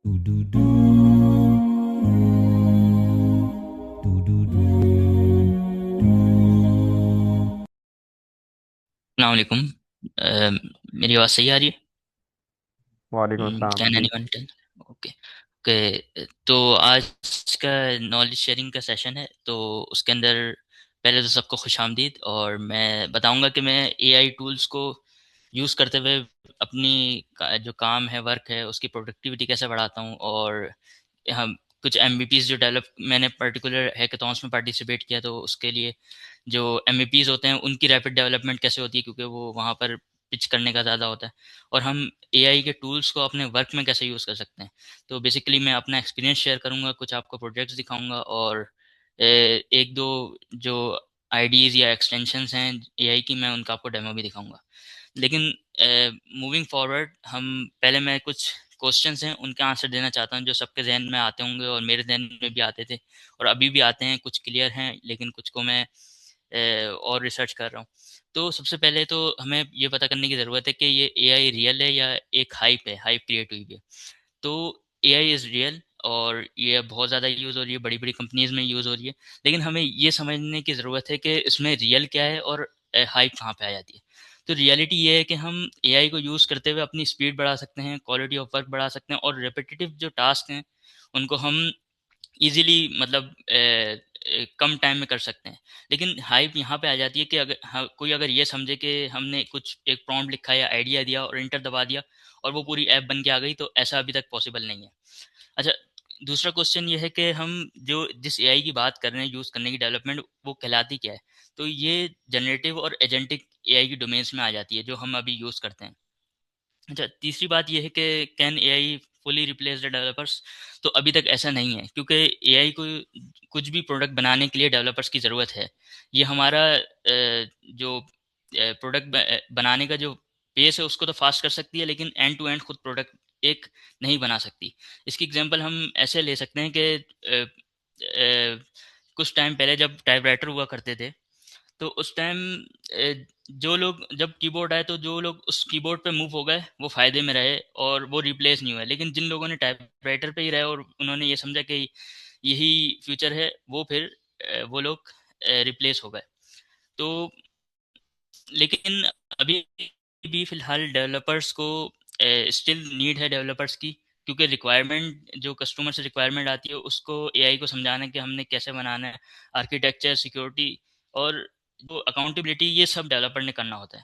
Do do do do do do अस्सलामुअलैकुम। मेरी आवाज़ सही आ रही है? वालेकुम अस्सलाम कैन जी। Anyone tell? Okay okay. तो आज का नॉलेज शेयरिंग का सेशन है, तो उसके अंदर पहले तो सबको खुशामदीद। और मैं बताऊंगा कि मैं एआई टूल्स को यूज़ करते हुए अपनी जो काम है, वर्क है, उसकी प्रोडक्टिविटी कैसे बढ़ाता हूँ। और हम कुछ एमवीपीज जो डेवलप मैंने पर्टिकुलर हैकाथॉन्स में पार्टिसिपेट किया, तो उसके लिए जो एमवीपीज होते हैं उनकी रैपिड डेवलपमेंट कैसे होती है, क्योंकि वो वहाँ पर पिच करने का ज़्यादा होता है। और हम एआई के टूल्स को अपने वर्क में कैसे यूज़ कर सकते हैं। तो बेसिकली मैं अपना एक्सपीरियंस शेयर करूँगा, कुछ आपको प्रोजेक्ट्स दिखाऊंगा, और एक दो जो आईडीज़ या एक्सटेंशंस हैं एआई की, मैं उनका आपको डेमो भी दिखाऊंगा। लेकिन मूविंग फॉरवर्ड, हम पहले मैं कुछ क्वेश्चंस हैं उनका आंसर देना चाहता हूं जो सबके जहन में आते होंगे, और मेरे जहन में भी आते थे और अभी भी आते हैं। कुछ क्लियर हैं लेकिन कुछ को मैं और रिसर्च कर रहा हूँ। तो सबसे पहले तो हमें ये पता करने की ज़रूरत है कि ये एआई रियल है या एक हाइप है, हाइप क्रिएट हुई है। तो एआई इज़ रियल, और ये बहुत ज़्यादा यूज़ हो रही है, बड़ी बड़ी कंपनीज में यूज़ हो रही है। लेकिन हमें ये समझने की ज़रूरत है कि इसमें रियल क्या है और हाइप कहाँ पे आ जाती है। तो रियलिटी ये है कि हम एआई को यूज़ करते हुए अपनी स्पीड बढ़ा सकते हैं, क्वालिटी ऑफ वर्क बढ़ा सकते हैं, और रिपीटेटिव जो टास्क हैं उनको हम ईज़िली, मतलब कम टाइम में कर सकते हैं। लेकिन हाइप यहाँ पे आ जाती है कि अगर कोई अगर ये समझे कि हमने कुछ एक प्रॉम्प्ट लिखा या आइडिया दिया और एंटर दबा दिया और वो पूरी ऐप बन के आ गई, तो ऐसा अभी तक पॉसिबल नहीं है। अच्छा, दूसरा क्वेश्चन ये है कि हम जो जिस एआई की बात कर रहे हैं यूज़ करने की, डेवलपमेंट, वो कहलाती क्या है। तो ये जनरेटिव और एजेंटिक एआई की डोमेन्स में आ जाती है जो हम अभी यूज़ करते हैं। अच्छा, तीसरी बात ये है कि can AI fully replace the developers. तो अभी तक ऐसा नहीं है, क्योंकि एआई को कुछ भी प्रोडक्ट बनाने के लिए डेवलपर्स की ज़रूरत है। ये हमारा जो प्रोडक्ट बनाने का जो पेस है उसको तो फास्ट कर सकती है, लेकिन एंड टू एंड खुद प्रोडक्ट एक नहीं बना सकती। इसकी एग्जांपल हम ऐसे ले सकते हैं कि कुछ टाइम पहले जब टाइपराइटर हुआ करते थे, तो उस टाइम जो लोग, जब कीबोर्ड आए तो जो लोग उस कीबोर्ड पे मूव हो गए वो फ़ायदे में रहे और वो रिप्लेस नहीं हुआ। लेकिन जिन लोगों ने टाइपराइटर पे ही रहे और उन्होंने ये समझा कि यही फ्यूचर है, वो फिर वो लोग रिप्लेस हो गए। तो लेकिन अभी भी फ़िलहाल डेवलपर्स को स्टिल नीड है डेवलपर्स की, क्योंकि रिक्वायरमेंट जो कस्टमर से रिक्वायरमेंट आती है उसको एआई को समझाना है कि हमने कैसे बनाना है, आर्किटेक्चर, सिक्योरिटी और जो अकाउंटेबिलिटी, ये सब डेवलपर ने करना होता है।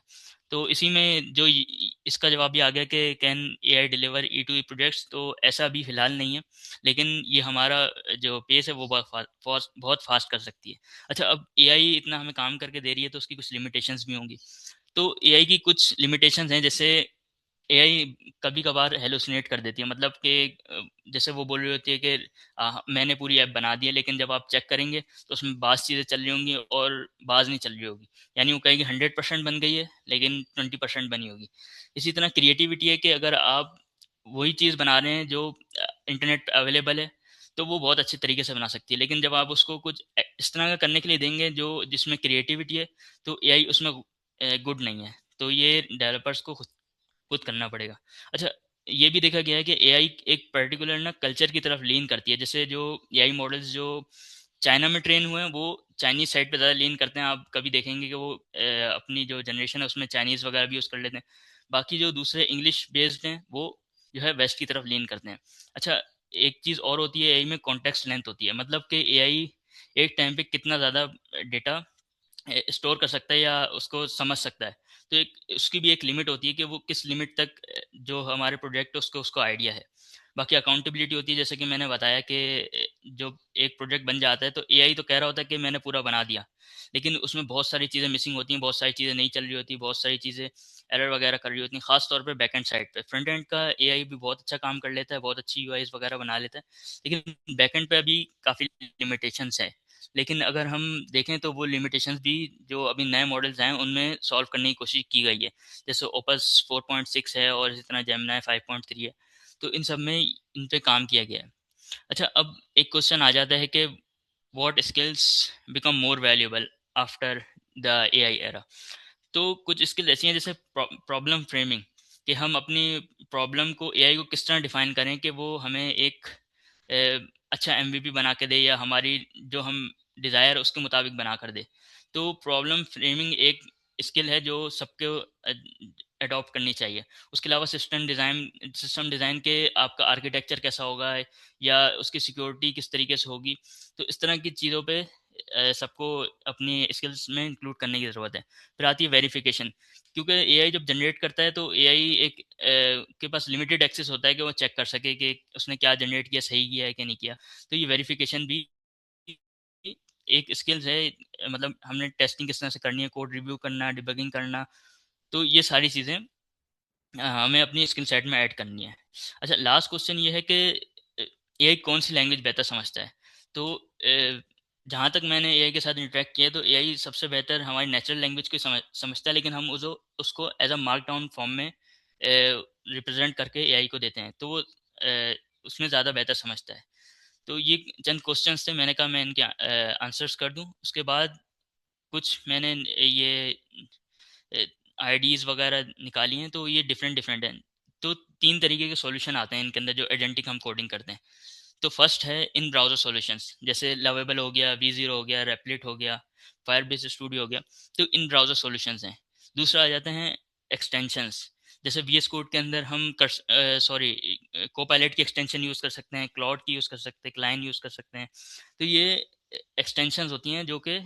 तो इसी में जो इसका जवाब ये आ गया कि can AI deliver E to E projects, तो ऐसा अभी फ़िलहाल नहीं है। लेकिन ये हमारा जो पेस है वो बहुत फास्ट कर सकती है। अच्छा, अब एआई इतना हमें काम करके दे रही है तो उसकी कुछ लिमिटेशंस भी होंगी। तो एआई की कुछ लिमिटेशंस हैं, जैसे एआई कभी कभार हेलुसिनेट कर देती है। मतलब कि जैसे वो बोल रही होती है कि मैंने पूरी ऐप बना दी है, लेकिन जब आप चेक करेंगे तो उसमें बाज़ चीज़ें चल रही होंगी और बाज़ नहीं चल रही होगी। यानी वो कहेगी 100% बन गई है लेकिन 20% बनी होगी। इसी तरह क्रिएटिविटी है कि अगर आप वही चीज़ बना रहे हैं जो इंटरनेट पे अवेलेबल है, तो वो बहुत अच्छे तरीके से बना सकती है। लेकिन जब आप उसको कुछ इस तरह का करने के लिए देंगे जो जिसमें क्रिएटिविटी है, तो एआई उसमें गुड नहीं है। तो ये डेवलपर्स को खुद करना पड़ेगा। अच्छा, ये भी देखा गया है कि एआई एक पर्टिकुलर ना कल्चर की तरफ लीन करती है। जैसे जो एआई मॉडल्स जो चाइना में ट्रेन हुए हैं वो चाइनीज़ साइड पे ज़्यादा लीन करते हैं। आप कभी देखेंगे कि वो अपनी जो जनरेशन है उसमें चाइनीज़ वगैरह भी यूज़ कर लेते हैं। बाकी जो दूसरे इंग्लिश बेस्ड हैं वो जो है वेस्ट की तरफ लीन करते हैं। अच्छा, एक चीज़ और होती है एआई में, कॉन्टेक्स्ट लेंथ होती है। मतलब कि एआई एक टाइम पे कितना ज़्यादा डेटा स्टोर कर सकता है या उसको समझ सकता है। तो एक उसकी भी एक लिमिट होती है कि वो किस लिमिट तक जो हमारे प्रोजेक्ट है उसको उसको आइडिया है। बाकी अकाउंटेबिलिटी होती है, जैसे कि मैंने बताया कि जो एक प्रोजेक्ट बन जाता है तो एआई तो कह रहा होता है कि मैंने पूरा बना दिया, लेकिन उसमें बहुत सारी चीज़ें मिसिंग होती हैं, बहुत सारी चीज़ें नहीं चल रही होती, बहुत सारी चीज़ें एरर वगैरह कर रही होती हैं, खास तौर पे बैकएंड साइड पे। फ्रंट एंड का एआई भी बहुत अच्छा काम कर लेता है, बहुत अच्छी यूआईज वगैरह बना लेता है, लेकिन बैकएंड पे अभी काफ़ी लिमिटेशंस है। लेकिन अगर हम देखें तो वो लिमिटेशंस भी जो अभी नए मॉडल्स आए हैं उनमें सॉल्व करने की कोशिश की गई है। जैसे ओपस 4.6 है और इसी तरह जेमिनी 5.3 है। तो इन सब में इन पे काम किया गया है। अच्छा, अब एक क्वेश्चन आ जाता है कि what skills become more valuable after the AI era. तो कुछ स्किल ऐसी हैं जैसे प्रॉब्लम फ्रेमिंग, कि हम अपनी प्रॉब्लम को, एआई को किस तरह डिफाइन करें कि वो हमें एक अच्छा एमवीपी बना के दे, या हमारी जो हम डिज़ायर उसके मुताबिक बना कर दे। तो प्रॉब्लम फ्रेमिंग एक स्किल है जो सबको अडॉप्ट करनी चाहिए। उसके अलावा सिस्टम डिज़ाइन के आपका आर्किटेक्चर कैसा होगा, या उसकी सिक्योरिटी किस तरीके से होगी, तो इस तरह की चीज़ों पे सबको अपनी स्किल्स में इंक्लूड करने की ज़रूरत है। फिर आती है वेरिफिकेशन, क्योंकि एआई जब जनरेट करता है तो एआई के पास लिमिटेड एक्सेस होता है कि वो चेक कर सके कि उसने क्या जनरेट किया, सही किया है कि नहीं किया। तो ये वेरिफिकेशन भी एक स्किल्स है। मतलब हमने टेस्टिंग किस तरह से करनी है, कोड रिव्यू करना, डिबगिंग करना, तो ये सारी चीज़ें हमें अपनी स्किल सेट में ऐड करनी है। अच्छा, लास्ट क्वेश्चन ये है कि एआई कौन सी लैंग्वेज बेहतर समझता है। तो जहाँ तक मैंने एआई के साथ इंटरेक्ट किया, तो एआई सबसे बेहतर हमारी नेचुरल लैंग्वेज को समझता है, लेकिन हम उसको as a markdown form में रिप्रेजेंट करके एआई को देते हैं, तो वो उसमें ज़्यादा बेहतर समझता है। तो ये चंद क्वेश्चंस थे, मैंने कहा मैं इनके आंसर्स कर दूं। उसके बाद कुछ मैंने ये आईडीज़ वगैरह निकाली हैं, तो ये डिफरेंट डिफरेंट हैं। तो तीन तरीके के सॉल्यूशन आते हैं इनके अंदर जो एजेंटिक हम कोडिंग करते हैं। तो फर्स्ट है इन ब्राउज़र सॉल्यूशंस, जैसे लवेबल हो गया, वी ज़ीरो हो गया, रेपलिट हो गया, फायरबेस स्टूडियो हो गया। तो इन ब्राउज़र सॉल्यूशंस हैं। दूसरा आ जाते हैं एक्सटेंशंस, जैसे वी एस कोड के अंदर हम कोपायलट की एक्सटेंशन यूज़ कर सकते हैं, क्लाउड की यूज़ कर सकते हैं, क्लाइन यूज़ कर सकते हैं। तो ये एक्सटेंशंस होती हैं जो कि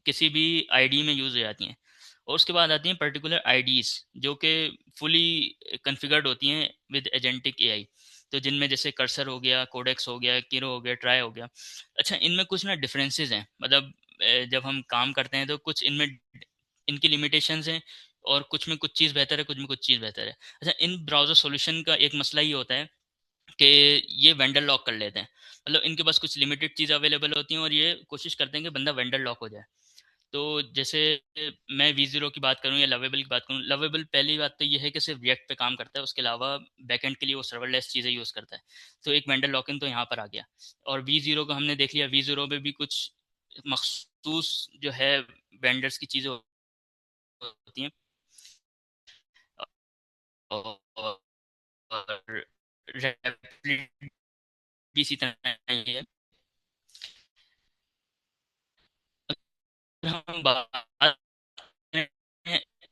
किसी भी आईडी में यूज़ हो जाती हैं। और उसके बाद आती हैं पर्टिकुलर आईडीज़ जो कि फुली कॉन्फ़िगर्ड होती हैं विद एजेंटिक एआई। तो जिनमें जैसे कर्सर हो गया, कोडेक्स हो गया, किरो हो गया, ट्राई हो गया। अच्छा, इनमें कुछ ना डिफरेंसेस हैं, मतलब जब हम काम करते हैं तो कुछ इनमें इनकी लिमिटेशंस हैं, और कुछ में कुछ चीज़ बेहतर है, कुछ में कुछ चीज़ बेहतर है। अच्छा, इन ब्राउज़र सॉल्यूशन का एक मसला ये होता है कि ये वेंडर लॉक कर लेते हैं। मतलब इनके पास कुछ लिमिटेड चीज़ अवेलेबल होती हैं, और ये कोशिश करते हैं कि बंदा वेंडर लॉक हो जाए। तो जैसे मैं वी ज़ीरो की बात करूँ या लवेबल की बात करूँ, लवेबल पहली बात तो ये है कि सिर्फ रिएक्ट पे काम करता है, उसके अलावा बैकएंड के लिए वो सर्वरलेस चीज़ें यूज़ करता है। तो एक वेंडर लॉकिंग तो यहाँ पर आ गया। और वी ज़ीरो को हमने देख लिया, वी ज़ीरो में भी कुछ मखसूस जो है वेंडर्स की चीज़ें होती हैं, और Replit भी इसी तरह ही है। अगर हम बात करें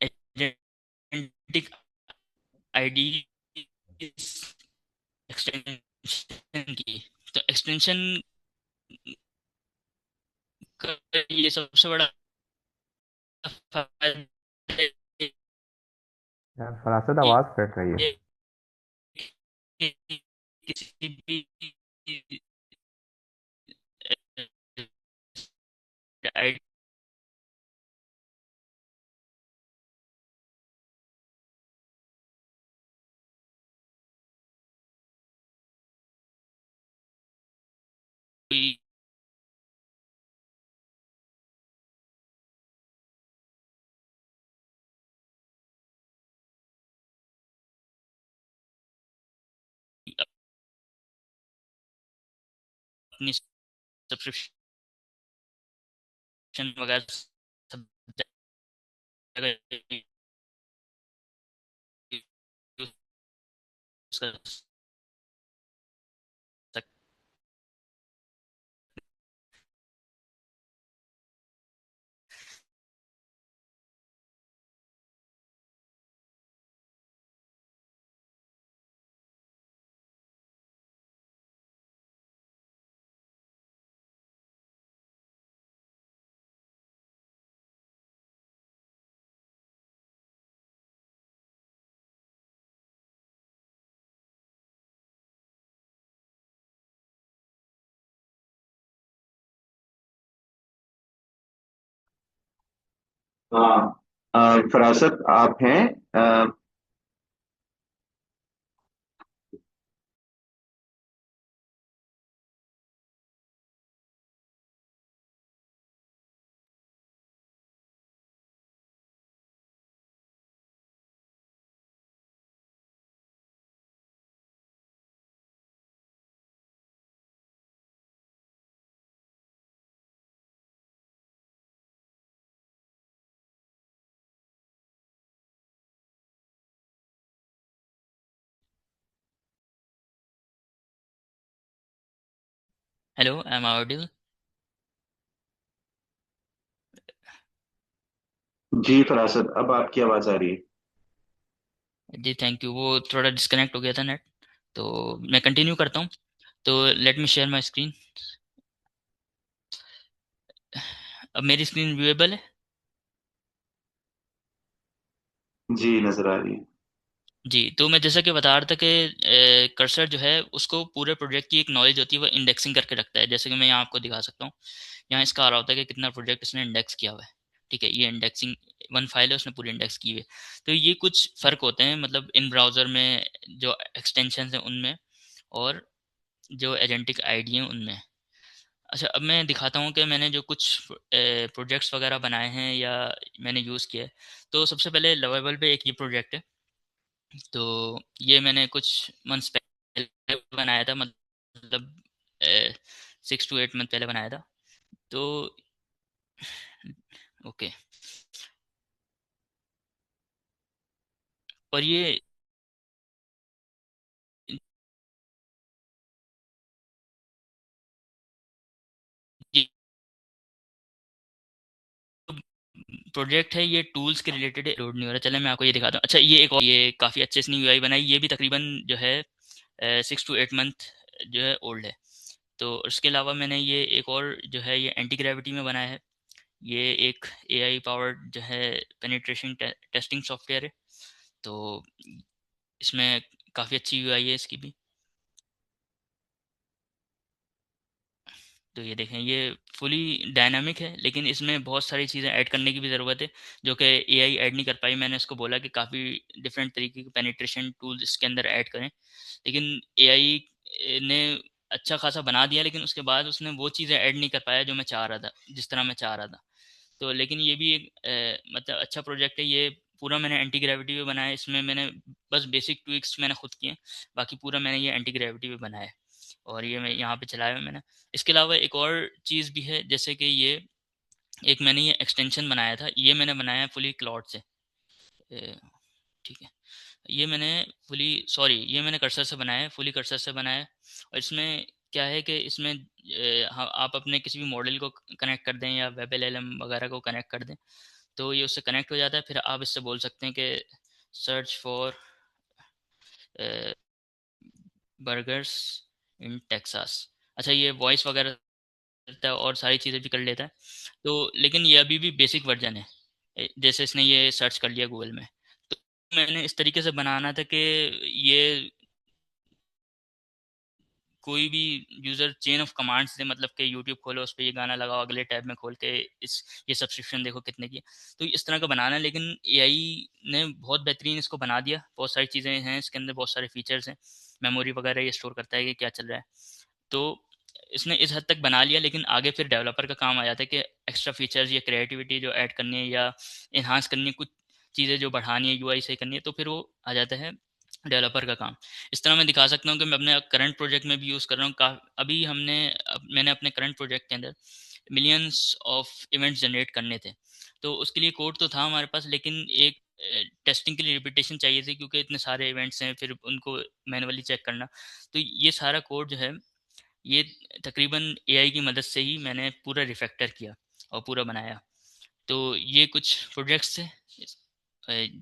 एजेंटिक आईडी एक्सटेंशन की, तो एक्सटेंशन का ये सबसे बड़ा फायदा यार फरासत ये आवाज़ कट रही है। है कि किसी भी आईडी अपनी सब्सक्रिप्शन वगैरह सब जगह यूज कर सकते हाँ। फरासत आप हैं। अ, हेलो, आई एम ऑडिबल? जी फरासत, अब आपकी आवाज आ रही है। जी थैंक यू। वो थोड़ा डिस्कनेक्ट हो गया था नेट। तो मैं कंटिन्यू करता हूँ। तो let me share my screen. अब मेरी स्क्रीन व्यूएबल है? जी नजर आ रही है। जी, तो मैं जैसा कि बता रहा था कि कर्सर जो है उसको पूरे प्रोजेक्ट की एक नॉलेज होती है, वो इंडेक्सिंग करके रखता है। जैसे कि मैं यहाँ आपको दिखा सकता हूँ। यहाँ इसका आ रहा होता है कि कितना प्रोजेक्ट इसने इंडेक्स किया हुआ है। ठीक है, ये इंडेक्सिंग वन फाइल है, उसने पूरी इंडेक्स की हुई है। तो ये कुछ फ़र्क होते हैं मतलब इन ब्राउज़र में जो एक्सटेंशन हैं उनमें, और जो एजेंटिक आईडी हैं उनमें। अच्छा, अब मैं दिखाता हूँ कि मैंने जो कुछ प्रोजेक्ट्स वगैरह बनाए हैं या मैंने यूज़ किया है। तो सबसे पहले लवेबल पे एक ये प्रोजेक्ट है। तो ये मैंने कुछ मंथ्स पहले बनाया था, मतलब 6 to 8 मंथ पहले बनाया था। तो ओके। और ये प्रोजेक्ट है, ये टूल्स के रिलेटेड लोड नहीं हो रहा। चले मैं आपको ये दिखाता हूँ। अच्छा, ये एक और, ये काफ़ी अच्छे से यूआई बनाई, ये भी तकरीबन जो है 6 to 8 मंथ जो है ओल्ड है। तो उसके अलावा मैंने ये एक और जो है ये एंटी ग्रेविटी में बनाया है। ये एक एआई पावर्ड जो है पेनिट्रेशन टेस्टिंग सॉफ्टवेयर है। तो इसमें काफ़ी अच्छी यूआई है इसकी भी। तो ये देखें, ये फुली डायनामिक है, लेकिन इसमें बहुत सारी चीज़ें ऐड करने की भी ज़रूरत है, जो कि एआई ऐड नहीं कर पाई। मैंने उसको बोला कि काफ़ी डिफरेंट तरीके के पेनिट्रेशन टूल्स इसके अंदर ऐड करें, लेकिन एआई ने अच्छा खासा बना दिया, लेकिन उसके बाद उसने वो चीज़ें ऐड नहीं कर पाया जो मैं चाह रहा था, जिस तरह मैं चाह रहा था। तो लेकिन ये भी एक मतलब अच्छा प्रोजेक्ट है ये। पूरा मैंने एंटी ग्रेविटी पे बनाया है। इसमें मैंने बस बेसिक ट्विक्स मैंने खुद किए हैं, बाकी पूरा मैंने ये एंटी ग्रेविटी पे बनाया है। और ये मैं यहाँ पे चलाया है मैंने। इसके अलावा एक और चीज़ भी है, जैसे कि ये एक मैंने ये एक्सटेंशन बनाया था, ये मैंने बनाया है फुली क्लाउड से। ठीक है, ये मैंने फुली, सॉरी, ये मैंने कर्सर से बनाया है, फुली कर्सर से बनाया है। और इसमें क्या है कि इसमें हाँ, आप अपने किसी भी मॉडल को कनेक्ट कर दें या वेब एलएलएम वगैरह को कनेक्ट कर दें, तो ये उससे कनेक्ट हो जाता है। फिर आप इससे बोल सकते हैं कि search for burgers in Texas. अच्छा, ये वॉइस वगैरह करता है और सारी चीज़ें भी कर लेता है। तो लेकिन ये अभी भी बेसिक वर्जन है। जैसे इसने ये सर्च कर लिया गूगल में, तो मैंने इस तरीके से बनाना था कि ये कोई भी यूज़र चेन ऑफ कमांड्स दे, मतलब कि यूट्यूब खोलो, उस पे ये गाना लगाओ, अगले टैब में खोल के इस ये सब्सक्रिप्शन देखो कितने की है। तो इस तरह का बनाना है, लेकिन एआई ने बहुत बेहतरीन इसको बना दिया। बहुत सारी चीज़ें हैं इसके अंदर, बहुत सारे फीचर्स हैं, मेमोरी वगैरह ये स्टोर करता है कि क्या चल रहा है। तो इसने इस हद तक बना लिया, लेकिन आगे फिर डेवलपर का काम आ जाता है कि एक्स्ट्रा फीचर्स या क्रिएटिविटी जो ऐड करनी है या इन्हांस करनी है, कुछ चीज़ें जो बढ़ानी है, यूआई सही करनी है, तो फिर वो आ जाता है डेवलपर का काम। इस तरह मैं दिखा सकता हूँ कि मैं अपने करंट प्रोजेक्ट में भी यूज़ कर रहा हूँ। अभी मैंने अपने करंट प्रोजेक्ट के अंदर मिलियंस ऑफ इवेंट्स जनरेट करने थे। तो उसके लिए कोड तो था हमारे पास, लेकिन एक टेस्टिंग के लिए रिपीटेशन चाहिए थी, क्योंकि इतने सारे इवेंट्स हैं, फिर उनको मैनुअली चेक करना। तो ये सारा कोड जो है, ये तकरीबन एआई की मदद से ही मैंने पूरा रिफैक्टर किया और पूरा बनाया। तो ये कुछ प्रोजेक्ट्स थे।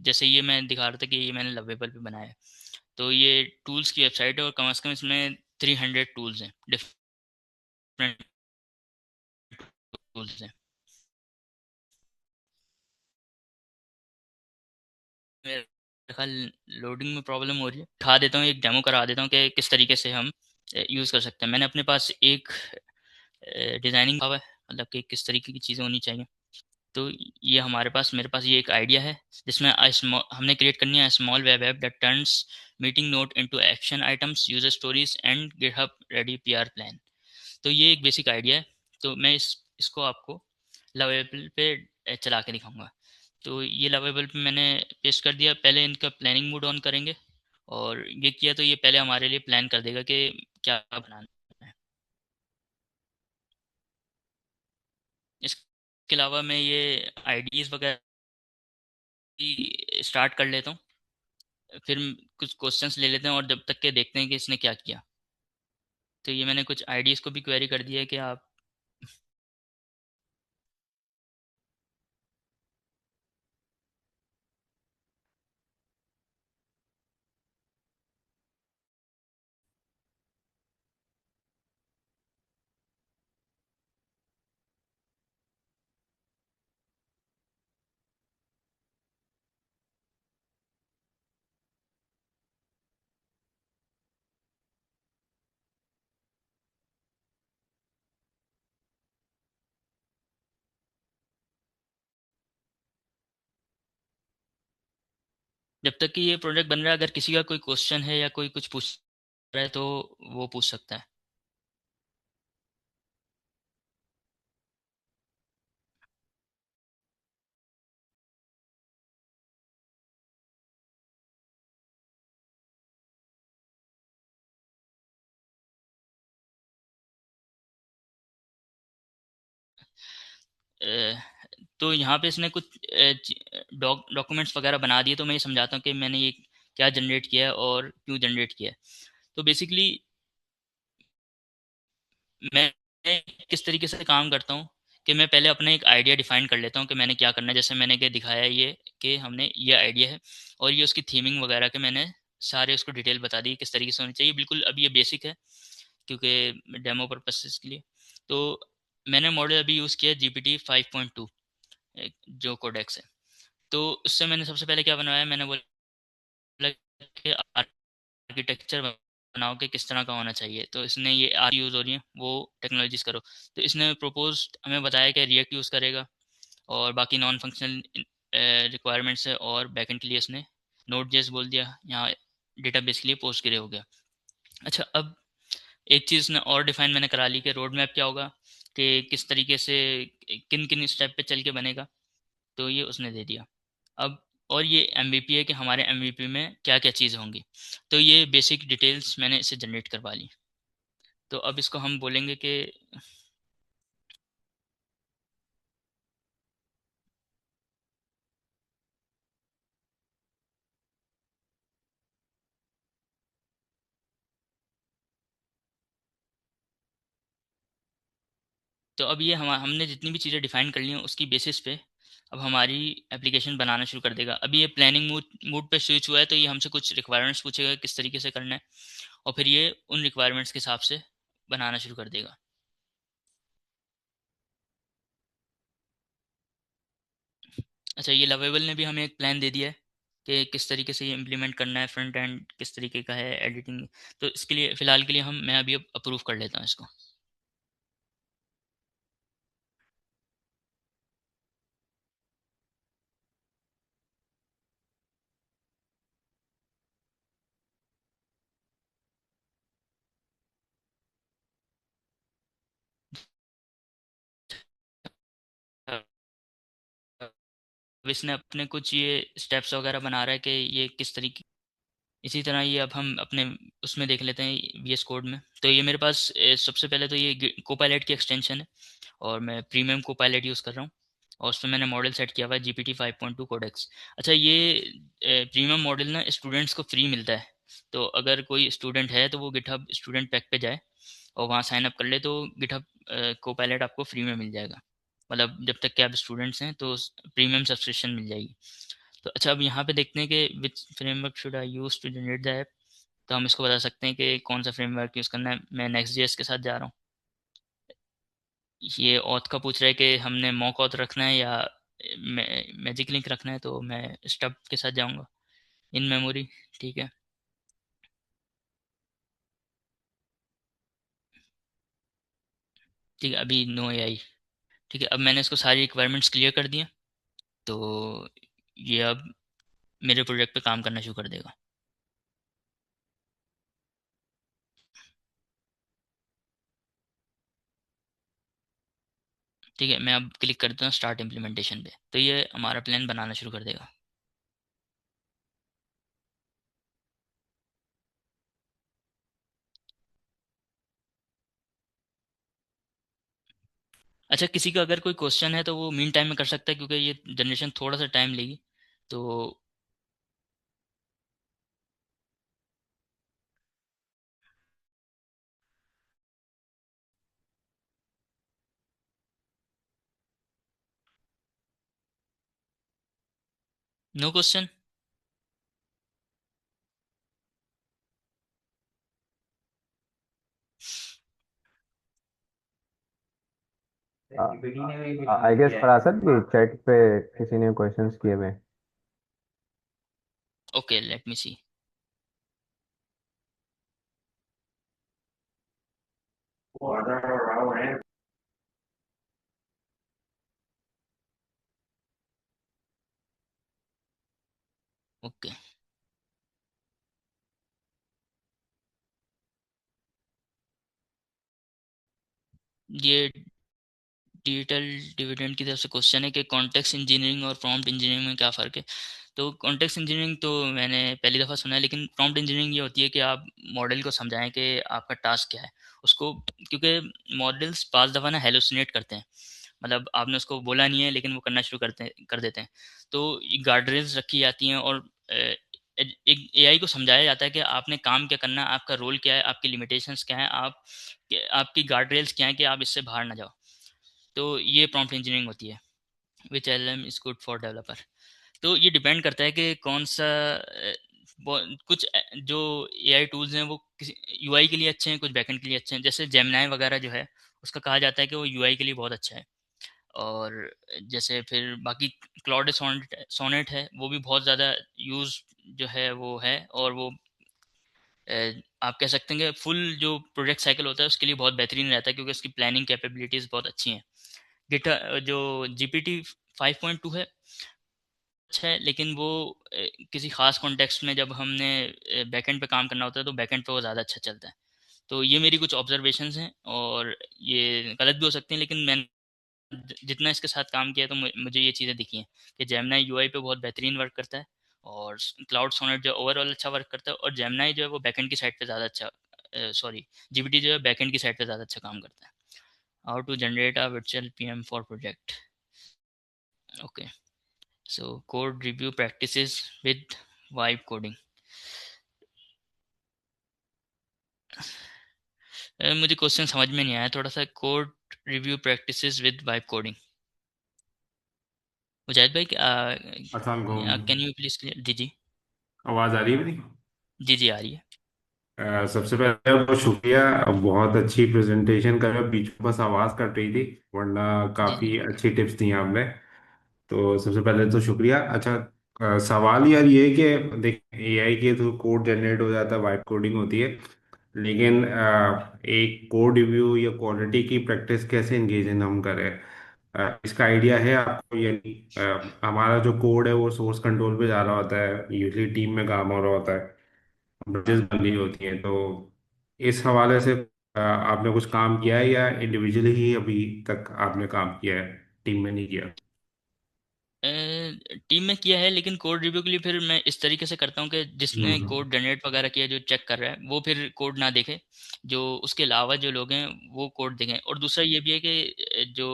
जैसे ये मैं दिखा रहा था कि ये मैंने लवेबल पे बनाया है। तो ये टूल्स की वेबसाइट है, और कम से कम इसमें 300 टूल्स हैं, डिफरेंट टूल्स हैं। मेरे ख्याल लोडिंग में प्रॉब्लम हो रही है। दिखा देता हूँ, एक डेमो करा देता हूँ कि किस तरीके से हम यूज़ कर सकते हैं। मैंने अपने पास एक डिज़ाइनिंग हुआ है, मतलब कि किस तरीके की चीज़ें होनी चाहिए। तो ये मेरे पास ये एक आइडिया है, जिसमें हमने क्रिएट करनी है small web app that turns meeting note into action items, user stories and GitHub ready PR plan. तो ये एक बेसिक आइडिया है। तो मैं इसको आपको लवेबल पे चला के दिखाऊंगा। तो ये लवेबल पे मैंने पेस्ट कर दिया। पहले इनका प्लानिंग मोड ऑन करेंगे, और ये किया तो ये पहले हमारे लिए प्लान कर देगा कि क्या बनाना है। इसके अलावा मैं ये आईडीज़ वगैरह स्टार्ट कर लेता हूँ, फिर कुछ क्वेश्चंस ले लेते हैं, और जब तक के देखते हैं कि इसने क्या किया। तो ये मैंने कुछ आईडीज़ को भी क्वेरी कर दिया है कि आप जब तक कि ये प्रोजेक्ट बन रहा है, अगर किसी का कोई क्वेश्चन है या कोई कुछ पूछ रहा है तो वो पूछ सकता है। अ, तो यहाँ पे इसने कुछ डॉक्यूमेंट्स वगैरह बना दिए, तो मैं ये समझाता हूँ कि मैंने ये क्या जनरेट किया है और क्यों जनरेट किया है। तो बेसिकली मैं किस तरीके से काम करता हूँ कि मैं पहले अपना एक आइडिया डिफाइन कर लेता हूँ कि मैंने क्या करना है। जैसे मैंने क्या दिखाया है ये कि हमने ये आइडिया है और ये उसकी थीमिंग वगैरह के मैंने सारे उसको डिटेल बता दी किस तरीके से होनी चाहिए। बिल्कुल अभी ये बेसिक है क्योंकि डेमो पर्पसेस के लिए। तो मैंने मॉडल अभी यूज़ किया जी पी टी 5.2 जो कोडेक्स है। तो उससे मैंने सबसे पहले क्या बनवाया, मैंने बोला कि आर्किटेक्चर बनाओ कि किस तरह का होना चाहिए। तो इसने ये आर यूज़ हो रही है वो टेक्नोलॉजीज करो। तो इसने प्रपोज हमें बताया कि रिएक्ट यूज़ करेगा और बाकी नॉन फंक्शनल रिक्वायरमेंट्स है, और बैकएंड के लिए इसने नोड जेएस बोल दिया। यहाँ डेटाबेस के लिए पोस्टग्रे हो गया। अच्छा, अब एक चीज़ ने और डिफाइन मैंने करा ली कि रोड मैप क्या होगा, कि किस तरीके से किन किन स्टेप पे चल के बनेगा। तो ये उसने दे दिया। अब और ये एमवीपी है कि हमारे एमवीपी में क्या क्या चीज़ें होंगी। तो ये बेसिक डिटेल्स मैंने इसे जनरेट करवा ली। तो अब इसको हम बोलेंगे कि तो अब ये हमने जितनी भी चीज़ें डिफाइन कर ली हैं उसकी बेसिस पे अब हमारी एप्लीकेशन बनाना शुरू कर देगा। अभी ये प्लानिंग मूड पे स्विच हुआ है, तो ये हमसे कुछ रिक्वायरमेंट्स पूछेगा किस तरीके से करना है, और फिर ये उन रिक्वायरमेंट्स के हिसाब से बनाना शुरू कर देगा। अच्छा, ये लवेबल ने भी हमें एक प्लान दे दिया है कि किस तरीके से ये इम्प्लीमेंट करना है, फ्रंट एंड किस तरीके का है, एडिटिंग। तो इसके लिए फ़िलहाल के लिए मैं अभी अप्रूव कर लेता हूँ इसको। अब इसने अपने कुछ ये स्टेप्स वगैरह बना रहा है कि ये किस तरीके। इसी तरह ये अब हम अपने उसमें देख लेते हैं वी एस कोड में। तो ये मेरे पास सबसे पहले तो ये कोपायलट की एक्सटेंशन है, और मैं प्रीमियम कोपायलट यूज़ कर रहा हूँ, और उसमें मैंने मॉडल सेट किया हुआ है जी पी टी 5.2 कोडेक्स। अच्छा, ये प्रीमियम मॉडल ना स्टूडेंट्स को फ्री मिलता है। तो अगर कोई स्टूडेंट है तो वो गिटहब स्टूडेंट पैक पे जाए और वहाँ साइन अप कर ले, तो गिटहब कोपायलट आपको फ्री में मिल जाएगा। मतलब जब तक कि आप स्टूडेंट्स हैं तो प्रीमियम सब्सक्रिप्शन मिल जाएगी। तो अच्छा, अब यहाँ पे देखते हैं कि which framework should I use to generate the app. तो हम इसको बता सकते हैं कि कौन सा फ्रेमवर्क यूज़ करना है। मैं नेक्स्ट जेएस के साथ जा रहा हूँ। ये ऑथ का पूछ रहा है कि हमने मॉक ऑथ रखना है या मैजिक लिंक रखना है, तो मैं स्टब के साथ जाऊँगा, इन मेमोरी। ठीक है। ठीक है, अभी नो एआई। ठीक है, अब मैंने इसको सारी रिक्वायरमेंट्स क्लियर कर दी हैं। तो ये अब मेरे प्रोजेक्ट पे काम करना शुरू कर देगा। ठीक है, मैं अब क्लिक करता हूँ स्टार्ट इम्प्लीमेंटेशन पे, तो ये हमारा प्लान बनाना शुरू कर देगा। अच्छा, किसी का अगर कोई क्वेश्चन है तो वो मीन टाइम में कर सकता है, क्योंकि ये जनरेशन थोड़ा सा टाइम लेगी। तो नो क्वेश्चन। आई गेस फरासत भी चैट पे किसी ने क्वेश्चंस किए हुए हैं। ओके, लेट मी सी। ओके, ये डिजिटल डिविडेंड की तरफ से क्वेश्चन है कि कॉन्टेक्स्ट इंजीनियरिंग और प्रॉम्प्ट इंजीनियरिंग में क्या फ़र्क है। तो कॉन्टेक्स्ट इंजीनियरिंग तो मैंने पहली दफ़ा सुना है, लेकिन प्रॉम्प्ट इंजीनियरिंग ये होती है कि आप मॉडल को समझाएं कि आपका टास्क क्या है उसको। क्योंकि मॉडल्स पांच दफ़ा ना हेलुसिनेट करते हैं, मतलब आपने उसको बोला नहीं है लेकिन वो करना शुरू कर देते हैं। तो ये गार्ड रेल्स रखी जाती हैं और एक एआई को समझाया जाता है कि आपने काम क्या करना है, आपका रोल क्या है, आपकी लिमिटेशंस क्या है, आपकी गार्ड रेल्स क्या है कि आप इससे बाहर ना जाओ। तो ये प्रॉम्प्ट इंजीनियरिंग होती है, which L M is good for developer. तो ये डिपेंड करता है कि कौन सा कुछ जो एआई टूल्स हैं वो किसी यूआई के लिए अच्छे हैं, कुछ बैकएंड के लिए अच्छे हैं। जैसे जेमिनाई वगैरह जो है, उसका कहा जाता है कि वो यूआई के लिए बहुत अच्छा है। और जैसे फिर बाकी क्लाउड सोनेट सोनेट है, वो भी बहुत ज़्यादा यूज़ जो है वो है। और वो आप कह सकते हैं कि फुल जो प्रोजेक्ट साइकिल होता है उसके लिए बहुत बेहतरीन रहता है, क्योंकि उसकी प्लानिंग कैपेबिलिटीज़ बहुत अच्छी हैं। गिट जो जीपीटी 5.2 है, अच्छा है, लेकिन वो किसी खास कॉन्टेक्स्ट में जब हमने बैकएंड पे काम करना होता है तो बैकएंड पे वो ज़्यादा अच्छा चलता है। तो ये मेरी कुछ ऑब्जर्वेशंस हैं, और ये गलत भी हो सकती हैं, लेकिन मैंने जितना इसके साथ काम किया है तो मुझे ये चीज़ें दिखी हैं कि जेमिनाई यूआई पे बहुत बेहतरीन वर्क करता है, और क्लाउड सोनेट जो ओवरऑल अच्छा वर्क करता है, और जेमिनाई जो है वो बैकएंड की साइड पे ज़्यादा अच्छा, सॉरी, जीपीटी जो है बैकएंड की साइड पे ज़्यादा अच्छा काम करता है। How to generate a virtual PM for project. Okay, so code review practices with vibe coding. मुझे क्वेश्चन समझ में नहीं आया थोड़ा सा। Code review practices with vibe coding, Mujahid भाई अस्सलाम वालेकुम। Can you please clear. जी जी। आवाज़ आ रही है मेरी? जी जी, आ रही है। सबसे पहले बहुत शुक्रिया। बहुत अच्छी प्रेजेंटेशन कर रहे हो, बीच में बस आवाज़ कट रही थी, वरना जी जी। काफ़ी अच्छी टिप्स दी आपने। तो सबसे पहले तो शुक्रिया। अच्छा, सवाल यार ये है कि देख, एआई के थ्रू कोड जनरेट हो जाता है, वाइब कोडिंग होती है, लेकिन एक कोड रिव्यू या क्वालिटी की प्रैक्टिस कैसे इंगेज हम करें? इसका आइडिया है आपको? यानी हमारा जो कोड है वो सोर्स कंट्रोल पे जा रहा होता है, यूजली टीम में काम हो रहा होता है, ब्रिजेस बन रही होती हैं, तो इस हवाले से आपने कुछ काम किया है या इंडिविजुअली ही अभी तक आपने काम किया है, टीम में नहीं किया? टीम में किया है, लेकिन कोड रिव्यू के लिए फिर मैं इस तरीके से करता हूँ कि जिसने हम्म। कोड जनरेट वगैरह किया, जो चेक कर रहा है, वो फिर कोड ना देखे, जो उसके अलावा जो लोग हैं वो कोड देखें। और दूसरा ये भी है कि जो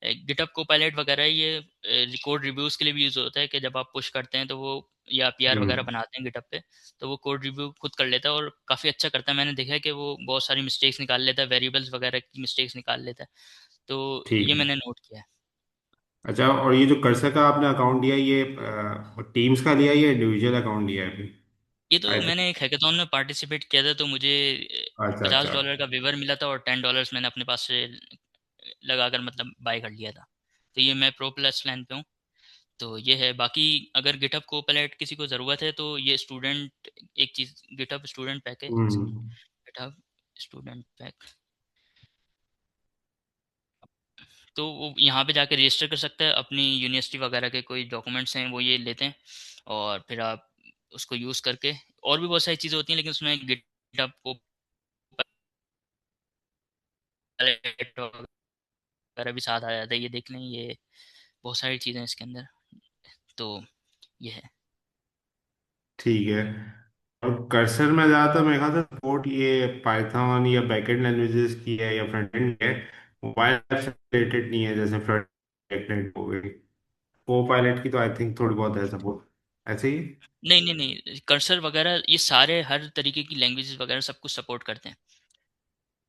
गिटहब कोपायलट वगैरह है, ये कोड रिव्यूज़ के लिए भी यूज़ होता है कि जब आप पुश करते हैं तो वो, या पीआर वगैरह हम्म। बनाते हैं गिटहब पे, तो वो कोड रिव्यू खुद कर लेता है और काफ़ी अच्छा करता है। मैंने देखा है कि वो बहुत सारी मिस्टेक्स निकाल लेता है, वेरिएबल्स वगैरह की मिस्टेक्स निकाल लेता है। तो ठीक ये है। मैंने नोट किया है। अच्छा, और ये जो कर्सर का आपने अकाउंट लिया, ये टीम्स का लिया या इंडिविजुअल अकाउंट लिया है अभी? ये तो आई मैंने थिंक। एक हैकाथॉन में पार्टिसिपेट किया था, तो मुझे अच्छा अच्छा। $50 का वेवर मिला था, और $10 मैंने अपने पास से लगाकर मतलब बाय कर लिया था। तो ये मैं प्रो प्लस प्लान पे हूँ। तो ये है। बाकी अगर गिटहब को पलेट किसी को ज़रूरत है तो ये स्टूडेंट, एक चीज़ गिटहब स्टूडेंट पैक है, एक सेकंड। हम्म। गिटहब स्टूडेंट पैक, तो वो यहाँ पे जाके रजिस्टर कर सकता है। अपनी यूनिवर्सिटी वगैरह के कोई डॉक्यूमेंट्स हैं वो ये लेते हैं, और फिर आप उसको यूज़ करके, और भी बहुत सारी चीज़ें होती हैं, लेकिन उसमें गिटहब को पलेट वगैरह भी साथ आ जाता है, ये देख लें। ये बहुत सारी चीज़ें हैं इसके अंदर। तो ये है। ठीक है। और कर्सर में ज़्यादातर मेरे ख्याल से सपोर्ट ये पाइथन या बैकएंड लैंग्वेजेस की है या फ्रंट एंड है, मोबाइल ऐप से रिलेटेड नहीं है, जैसे फ्रंट एंड हो गई। को पायलट की तो आई थिंक थोड़ी बहुत है सपोर्ट, ऐसे ही। नहीं नहीं नहीं, कर्सर वगैरह ये सारे हर तरीके की लैंग्वेजेस वगैरह सब कुछ सपोर्ट करते हैं।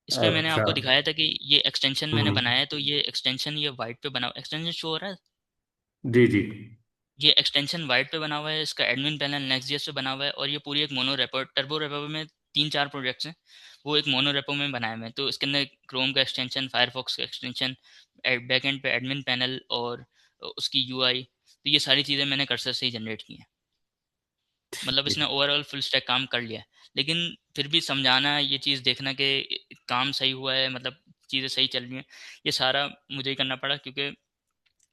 इस पे मैंने अच्छा। आपको दिखाया था कि ये एक्सटेंशन मैंने हम्म। बनाया है, तो ये एक्सटेंशन ये वाइट पे बना, एक्सटेंशन शो हो रहा है। जी जी। ये एक्सटेंशन वाइट पे बना हुआ है, इसका एडमिन पैनल नेक्स्ट.जेएस पे बना हुआ है, और ये पूरी एक मोनो रेपो, टर्बो रेपो में 3-4 प्रोजेक्ट्स हैं, वो एक मोनो रेपो में बनाए हुए हैं। तो इसके अंदर क्रोम का एक्सटेंशन, फायरफॉक्स का एक्सटेंशन, बैक एंड पे एडमिन पैनल और उसकी यूआई, तो ये सारी चीज़ें मैंने कर्सर से ही जनरेट की हैं। मतलब इसने ओवरऑल फुल स्टैक काम कर लिया है, लेकिन फिर भी समझाना, ये चीज़ देखना कि काम सही हुआ है, मतलब चीज़ें सही चल रही हैं, ये सारा मुझे ही करना पड़ा, क्योंकि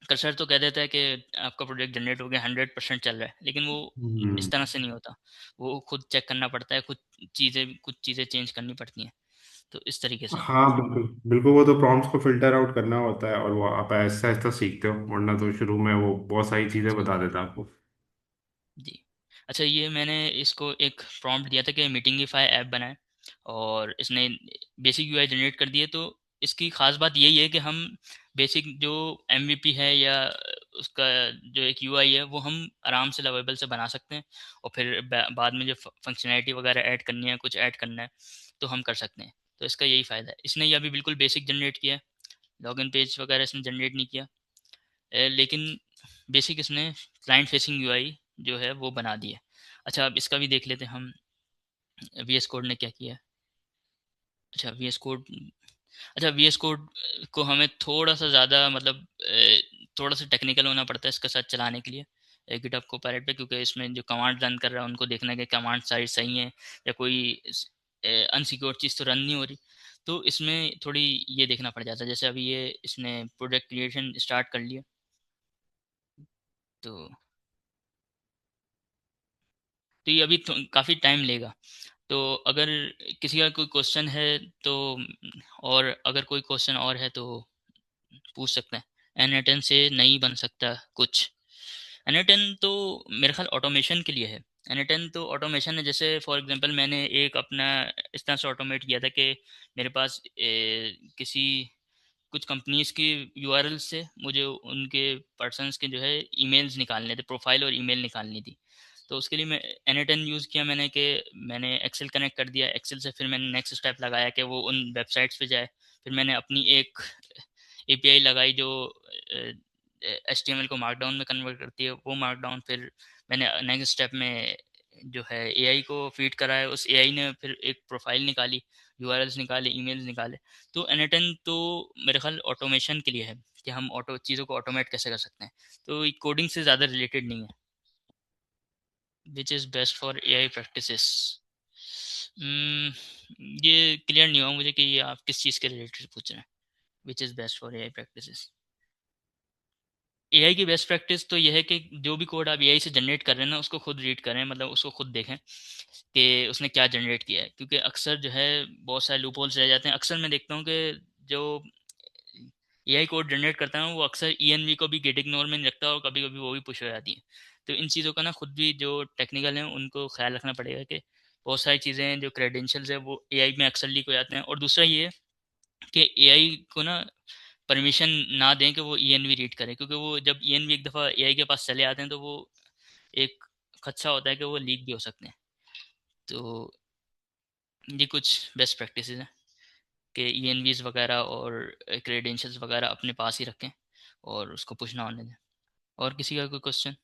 कर्सर तो कह देता है कि आपका प्रोजेक्ट जनरेट हो गया, 100% चल रहा है, लेकिन वो हम्म। इस तरह से नहीं होता। वो खुद चेक करना पड़ता है, कुछ चीज़ें चेंज करनी पड़ती हैं, तो इस तरीके से। हाँ बिल्कुल बिल्कुल, वो तो प्रॉम्प्ट्स को फिल्टर आउट करना होता है, और वो आप ऐसा ऐसा सीखते हो, वरना तो शुरू में वो बहुत सारी चीज़ें जी बता देता है आपको। जी। अच्छा, ये मैंने इसको एक प्रॉम्प्ट दिया था कि मीटिंगिफाई ऐप बनाए, और इसने बेसिक यूआई जनरेट कर दिए। तो इसकी ख़ास बात यही है कि हम बेसिक जो एमवीपी है या उसका जो एक यूआई है, वो हम आराम से लवेबल से बना सकते हैं, और फिर बाद में जो फंक्शनैलिटी वगैरह ऐड करनी है, कुछ ऐड करना है, तो हम कर सकते हैं। तो इसका यही फ़ायदा है। इसने ये अभी बिल्कुल बेसिक जनरेट किया है, लॉगिन पेज वगैरह इसने जनरेट नहीं किया, लेकिन बेसिक इसने क्लाइंट फेसिंग यूआई जो है वो बना दी है। अच्छा, अब इसका भी देख लेते हैं हम, वीएस कोड ने क्या किया है। अच्छा, वीएस कोड, अच्छा वीएस कोड को हमें थोड़ा सा ज़्यादा, मतलब थोड़ा सा टेक्निकल होना पड़ता है इसके साथ चलाने के लिए गिटहब कोपैरेट पे, क्योंकि इसमें जो कमांड रन कर रहा है उनको देखना है कि कमांड सारी सही है, या कोई अनसिक्योर चीज़ तो रन नहीं हो रही। तो इसमें थोड़ी ये देखना पड़ जाता है। जैसे अभी ये इसने प्रोजेक्ट क्रिएशन स्टार्ट कर लिया, तो ये अभी काफ़ी टाइम लेगा। तो अगर किसी का कोई क्वेश्चन है तो, और अगर कोई क्वेश्चन और है तो पूछ सकते हैं। एन10 से नहीं बन सकता कुछ। एन10 तो मेरे ख्याल ऑटोमेशन के लिए है। एन10 तो ऑटोमेशन है। जैसे फॉर एग्जांपल मैंने एक अपना इस तरह से ऑटोमेट किया था कि मेरे पास किसी कुछ कंपनीज की यूआरएल से मुझे उनके पर्सन्स के जो है ईमेल्स निकालने थे, प्रोफाइल और ईमेल निकालनी थी। तो उसके लिए मैं एन10 यूज़ किया मैंने, कि मैंने एक्सेल कनेक्ट कर दिया। एक्सेल से फिर मैंने नेक्स्ट स्टेप लगाया कि वो उन वेबसाइट्स पे जाए। फिर मैंने अपनी एक एपीआई लगाई जो एचटीएमएल को मार्कडाउन में कन्वर्ट करती है, वो मार्कडाउन फिर मैंने नेक्स्ट स्टेप में जो है एआई को फीड कराया। उस एआई ने फिर एक प्रोफाइल निकाली, यूआरएल्स निकाले, ईमेल्स निकाले। तो एन10 तो मेरे ख्याल ऑटोमेशन के लिए है, कि हम ऑटो चीज़ों को ऑटोमेट कैसे कर सकते हैं। तो ये कोडिंग से ज़्यादा रिलेटेड नहीं है। Which is best for AI practices, ये क्लियर नहीं हुआ मुझे कि ये आप किस चीज़ के रिलेटेड पूछ रहे हैं। Which is best for AI practices, AI की बेस्ट प्रैक्टिस तो ये है कि जो भी कोड आप एआई से जनरेट कर रहे हैं ना, उसको खुद रीड करें, मतलब उसको खुद देखें कि उसने क्या जनरेट किया है। क्योंकि अक्सर जो है बहुत सारे लूप होल्स रह जाते हैं। अक्सर मैं देखता हूँ कि जो एआई कोड जनरेट करता है वो अक्सर ईएनवी को भी गेट इग्नोर में नहीं रखता, और कभी कभी वो भी पुश हो जाती है। तो इन चीज़ों का ना खुद भी जो टेक्निकल हैं उनको ख्याल रखना पड़ेगा कि बहुत सारी चीज़ें हैं जो क्रेडेंशियल्स है वो एआई में अक्सर लीक हो जाते हैं। और दूसरा ये है कि एआई को ना परमिशन ना दें कि वो ईएनवी रीड करे, क्योंकि वो जब ईएनवी एक दफ़ा एआई के पास चले आते हैं तो वो एक खदशा होता है कि वो लीक भी हो सकते हैं। तो ये कुछ बेस्ट प्रैक्टिसेस हैं कि ईएनवीज वगैरह और क्रेडेंशियल्स वगैरह अपने पास ही रखें, और उसको पुश ना होने दें। और किसी का कोई question?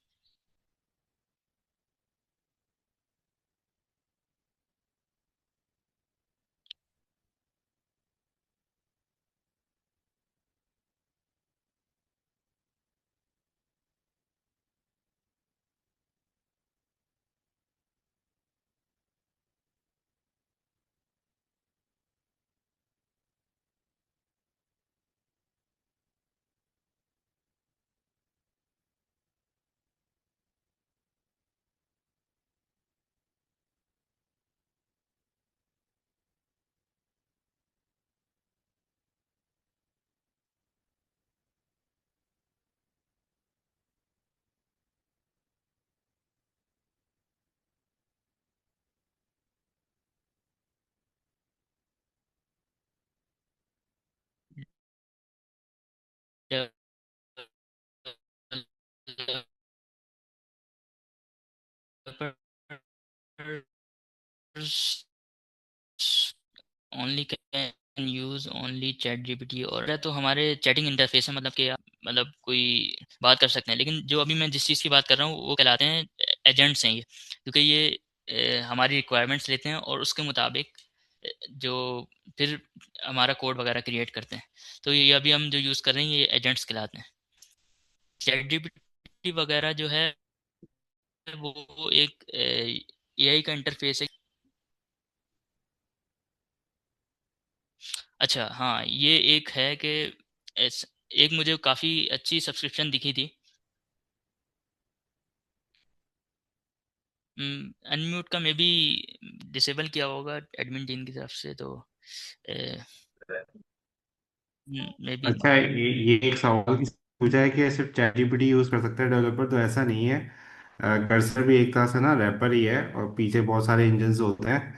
Only can use only chat GPT और तो हमारे चैटिंग इंटरफेस है, मतलब कि आप मतलब कोई बात कर सकते हैं, लेकिन जो अभी मैं जिस चीज़ की बात कर रहा हूँ वो कहलाते हैं एजेंट्स हैं ये, क्योंकि ये हमारी रिक्वायरमेंट्स लेते हैं और उसके मुताबिक जो फिर हमारा कोड वगैरह क्रिएट करते हैं। तो ये अभी हम जो यूज़ कर रहे हैं ये एजेंट्स कहलाते हैं। चैट जीपीटी वगैरह जो है वो एक एआई का इंटरफेस है। अच्छा हाँ, ये एक है कि एक मुझे काफ़ी अच्छी सब्सक्रिप्शन दिखी थी। अनम्यूट का मे बी डिसेबल किया होगा एडमिन टीम की तरफ से, तो मे बी। अच्छा, ये एक सवाल किसी ने पूछा है कि सिर्फ चैट जीपीटी यूज कर सकता है डेवलपर, तो ऐसा नहीं है। कर्सर भी एक तरह से ना रैपर ही है, और पीछे बहुत सारे इंजन्स होते हैं।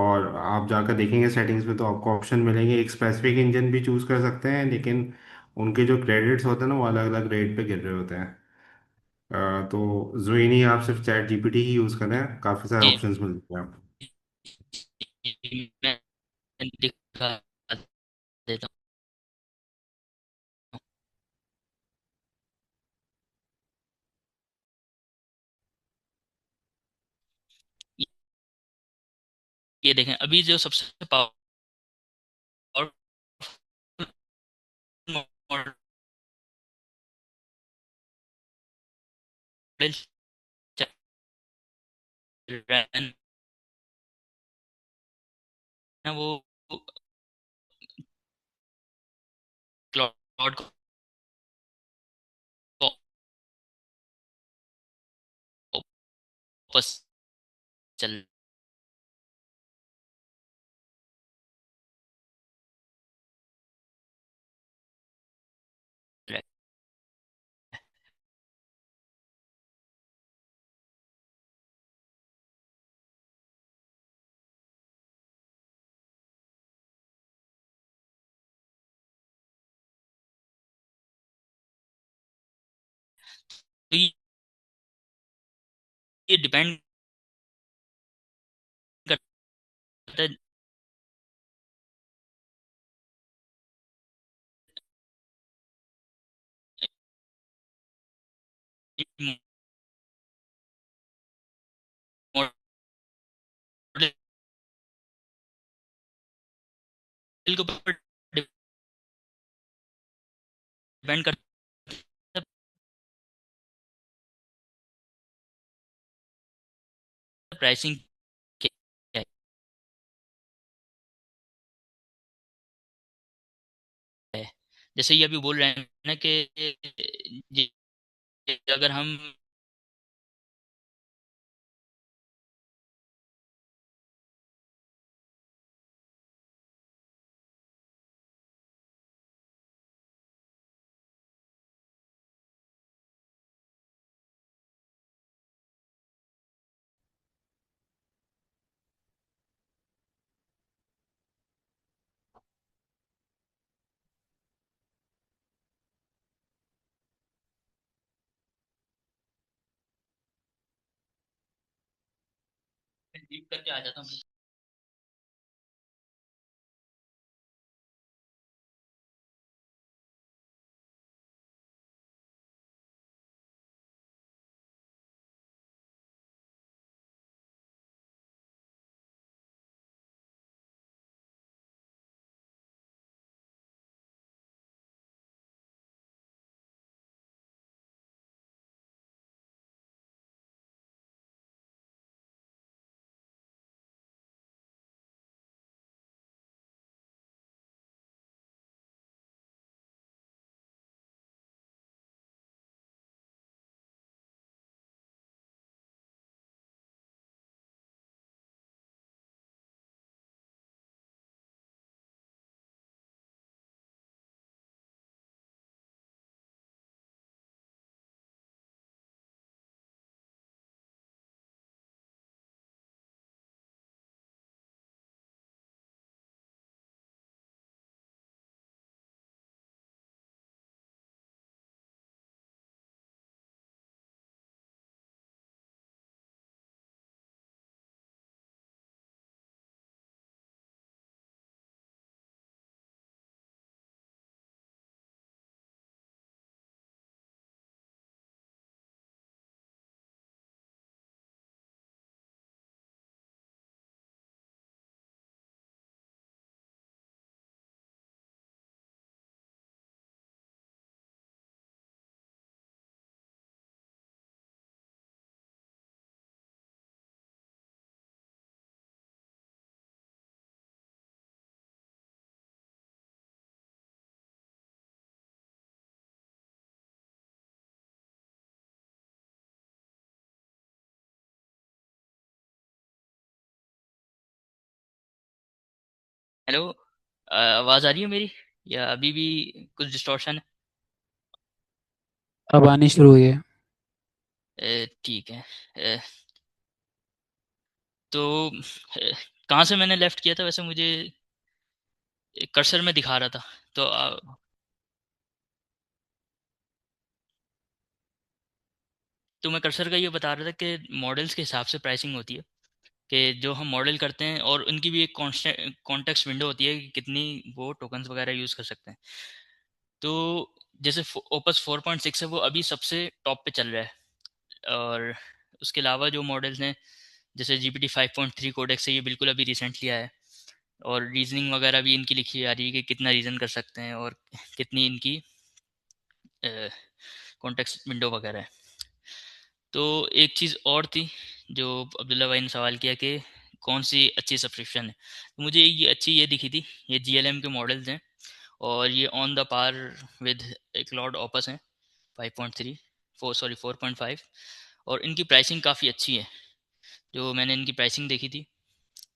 और आप जाकर देखेंगे सेटिंग्स में तो आपको ऑप्शन मिलेंगे, एक स्पेसिफिक इंजन भी चूज कर सकते हैं, लेकिन उनके जो क्रेडिट्स होते हैं ना वो अलग अलग रेट पे गिर रहे होते हैं। तो जरूरी नहीं है आप सिर्फ चैट जीपीटी ही यूज करें, काफी सारे ये ऑप्शंस मिलते हैं आपको। मैं दिखा देता हूँ। ये देखें अभी जो सबसे पावरफुल मॉडल चल रहा है ना, वो क्लाउड वापस चल रहा है। तो ये डिपेंड करता है मॉडल के ऊपर, डिपेंड करता है प्राइसिंग क्या है। जैसे ये अभी बोल रहे हैं ना कि ये अगर हम करके आ जाता हूँ। हेलो, आवाज़ आ रही है मेरी या अभी भी कुछ डिस्टॉर्शन अब आनी शुरू हुई है। है? ठीक है। अ, तो कहाँ से मैंने लेफ्ट किया था वैसे? मुझे कर्सर में दिखा रहा था। तो तो मैं कर्सर का ये बता रहा था कि मॉडल्स के हिसाब से प्राइसिंग होती है, कि जो हम मॉडल करते हैं और उनकी भी एक कॉन्टेक्स्ट विंडो होती है कि कितनी वो टोकन्स वगैरह यूज़ कर सकते हैं। तो जैसे ओपस 4.6 है, वो अभी सबसे टॉप पे चल रहा है। और उसके अलावा जो मॉडल्स हैं, जैसे GPT 5.3 कोडेक्स है, ये बिल्कुल अभी रिसेंटली आया है। और रीजनिंग वगैरह भी इनकी लिखी आ रही है कि कितना रीज़न कर सकते हैं और कितनी इनकी कॉन्टेक्स्ट विंडो वगैरह है। तो एक चीज़ और थी जो अब्दुल्ला भाई ने सवाल किया कि कौन सी अच्छी सब्सक्रिप्शन है, तो मुझे ये अच्छी ये दिखी थी। ये GLM के मॉडल्स हैं और ये on the par with Claude Opus हैं 5.3 4.5। और इनकी प्राइसिंग काफ़ी अच्छी है। जो मैंने इनकी प्राइसिंग देखी थी,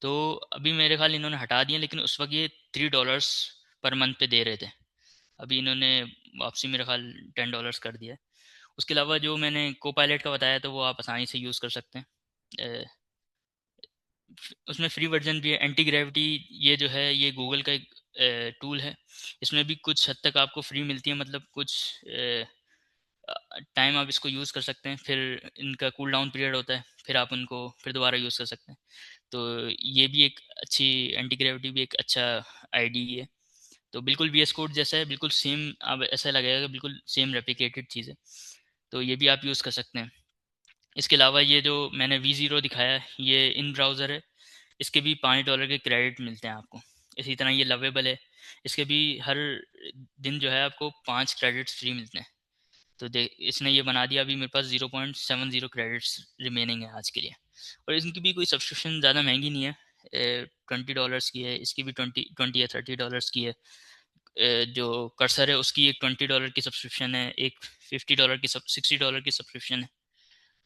तो अभी मेरे ख्याल इन्होंने हटा दिया, लेकिन उस वक्त ये $3 पर मंथ पे दे रहे थे। अभी इन्होंने वापसी मेरे ख्याल $10 कर दिया है। उसके अलावा जो मैंने को पायलट का बताया, तो वो आप आसानी से यूज़ कर सकते हैं। उसमें फ्री वर्जन भी है। एंटी ग्रेविटी ये जो है, ये गूगल का एक टूल है। इसमें भी कुछ हद तक आपको फ्री मिलती है, मतलब कुछ टाइम आप इसको यूज़ कर सकते हैं, फिर इनका कूल डाउन पीरियड होता है, फिर आप उनको फिर दोबारा यूज़ कर सकते हैं। तो ये भी एक अच्छी, एंटी ग्रेविटी भी एक अच्छा आईडी है। तो बिल्कुल VS कोड जैसा है, बिल्कुल सेम, अब ऐसा लगेगा कि बिल्कुल सेम रेप्लिकेटेड चीज़ है। तो ये भी आप यूज़ कर सकते हैं। इसके अलावा ये जो मैंने V0 दिखाया है, ये इन ब्राउज़र है। इसके भी $5 के क्रेडिट मिलते हैं आपको। इसी तरह ये लवेबल है। इसके भी हर दिन जो है आपको 5 क्रेडिट्स फ्री मिलते हैं। तो इसने ये बना दिया, अभी मेरे पास 0.70 क्रेडिट्स रिमेनिंग है आज के लिए। और इनकी भी कोई सब्सक्रिप्शन ज़्यादा महंगी नहीं है। $20 की है, इसकी भी 20 या $30 की है। जो कर्सर है उसकी एक $20 की सब्सक्रिप्शन है, एक $50 की $60 की सब्सक्रिप्शन है।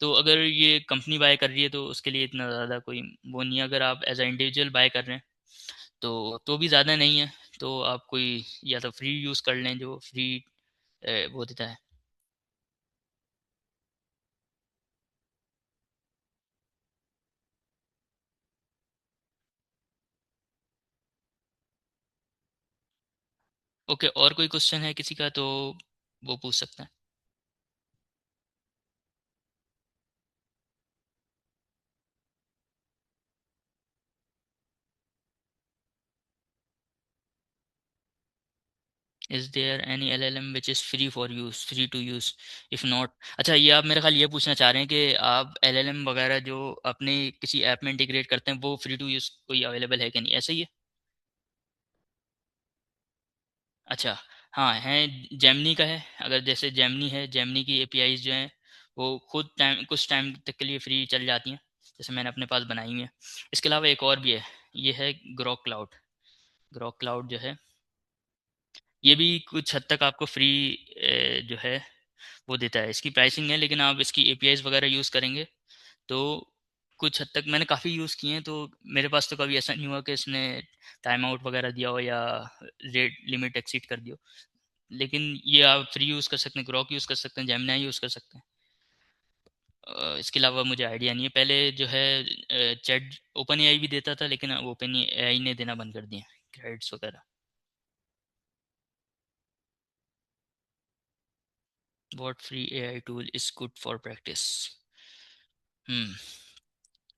तो अगर ये कंपनी बाय कर रही है तो उसके लिए इतना ज़्यादा कोई वो नहीं है। अगर आप एज अ इंडिविजुअल बाय कर रहे हैं तो भी ज़्यादा नहीं है। तो आप कोई या तो फ्री यूज़ कर लें, जो फ्री वो देता है। ओके, और कोई क्वेश्चन है किसी का तो वो पूछ सकते हैं। Is there any LLM which is free for use, free to use? If not, अच्छा, ये आप मेरे ख्याल ये पूछना चाह रहे हैं कि आप LLM वगैरह जो अपने किसी ऐप में इंटीग्रेट करते हैं, वो फ्री टू यूज़ कोई अवेलेबल है कि नहीं, ऐसा ही है? अच्छा, हाँ है। जेमिनी का है। अगर जैसे जेमिनी है, जेमिनी की APIs जो हैं वो खुद टाइम कुछ टाइम तक के लिए फ्री चल जाती हैं, जैसे मैंने अपने पास बनाई हुई है। इसके अलावा एक और भी है, ये है ग्रॉक क्लाउड। ग्रॉक क्लाउड जो है, ये भी कुछ हद तक आपको फ्री जो है वो देता है। इसकी प्राइसिंग है, लेकिन आप इसकी APIs वगैरह यूज़ करेंगे तो कुछ हद तक मैंने काफ़ी यूज़ किए हैं, तो मेरे पास तो कभी ऐसा नहीं हुआ कि इसने टाइम आउट वगैरह दिया हो या रेट लिमिट एक्सीड कर दियो। लेकिन ये आप फ्री यूज़ कर सकते हैं, ग्रॉक यूज़ कर सकते हैं, जेमिनी यूज़ कर सकते हैं। इसके अलावा मुझे आइडिया नहीं है। पहले जो है चैट ओपन AI भी देता था, लेकिन अब ओपन AI ने देना बंद कर दिए क्रेडिट्स वगैरह। What free AI tool is good for practice? हम्म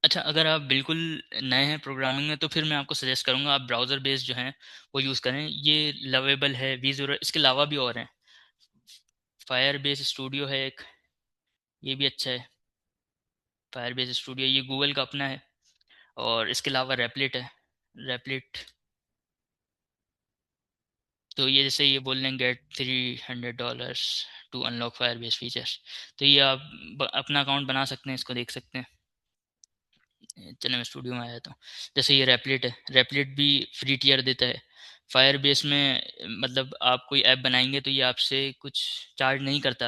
अच्छा, अगर आप बिल्कुल नए हैं प्रोग्रामिंग में, तो फिर मैं आपको सजेस्ट करूँगा आप ब्राउज़र बेस्ड जो हैं वो यूज़ करें। ये लवेबल है, V0। इसके अलावा भी और हैं। फायर बेस स्टूडियो है एक, ये भी अच्छा है। फायर बेस स्टूडियो ये गूगल का अपना है। और इसके अलावा रेपलिट है। रेपलिट, तो ये जैसे ये बोल रहे हैं get $300 to unlock Firebase features, तो ये आप अपना अकाउंट बना सकते हैं, इसको देख सकते हैं। चलिए मैं स्टूडियो में आया था। जैसे ये रेपलिट है, रेपलिट भी फ्री टियर देता है। फायर बेस में मतलब आप कोई ऐप बनाएंगे तो ये आपसे कुछ चार्ज नहीं करता,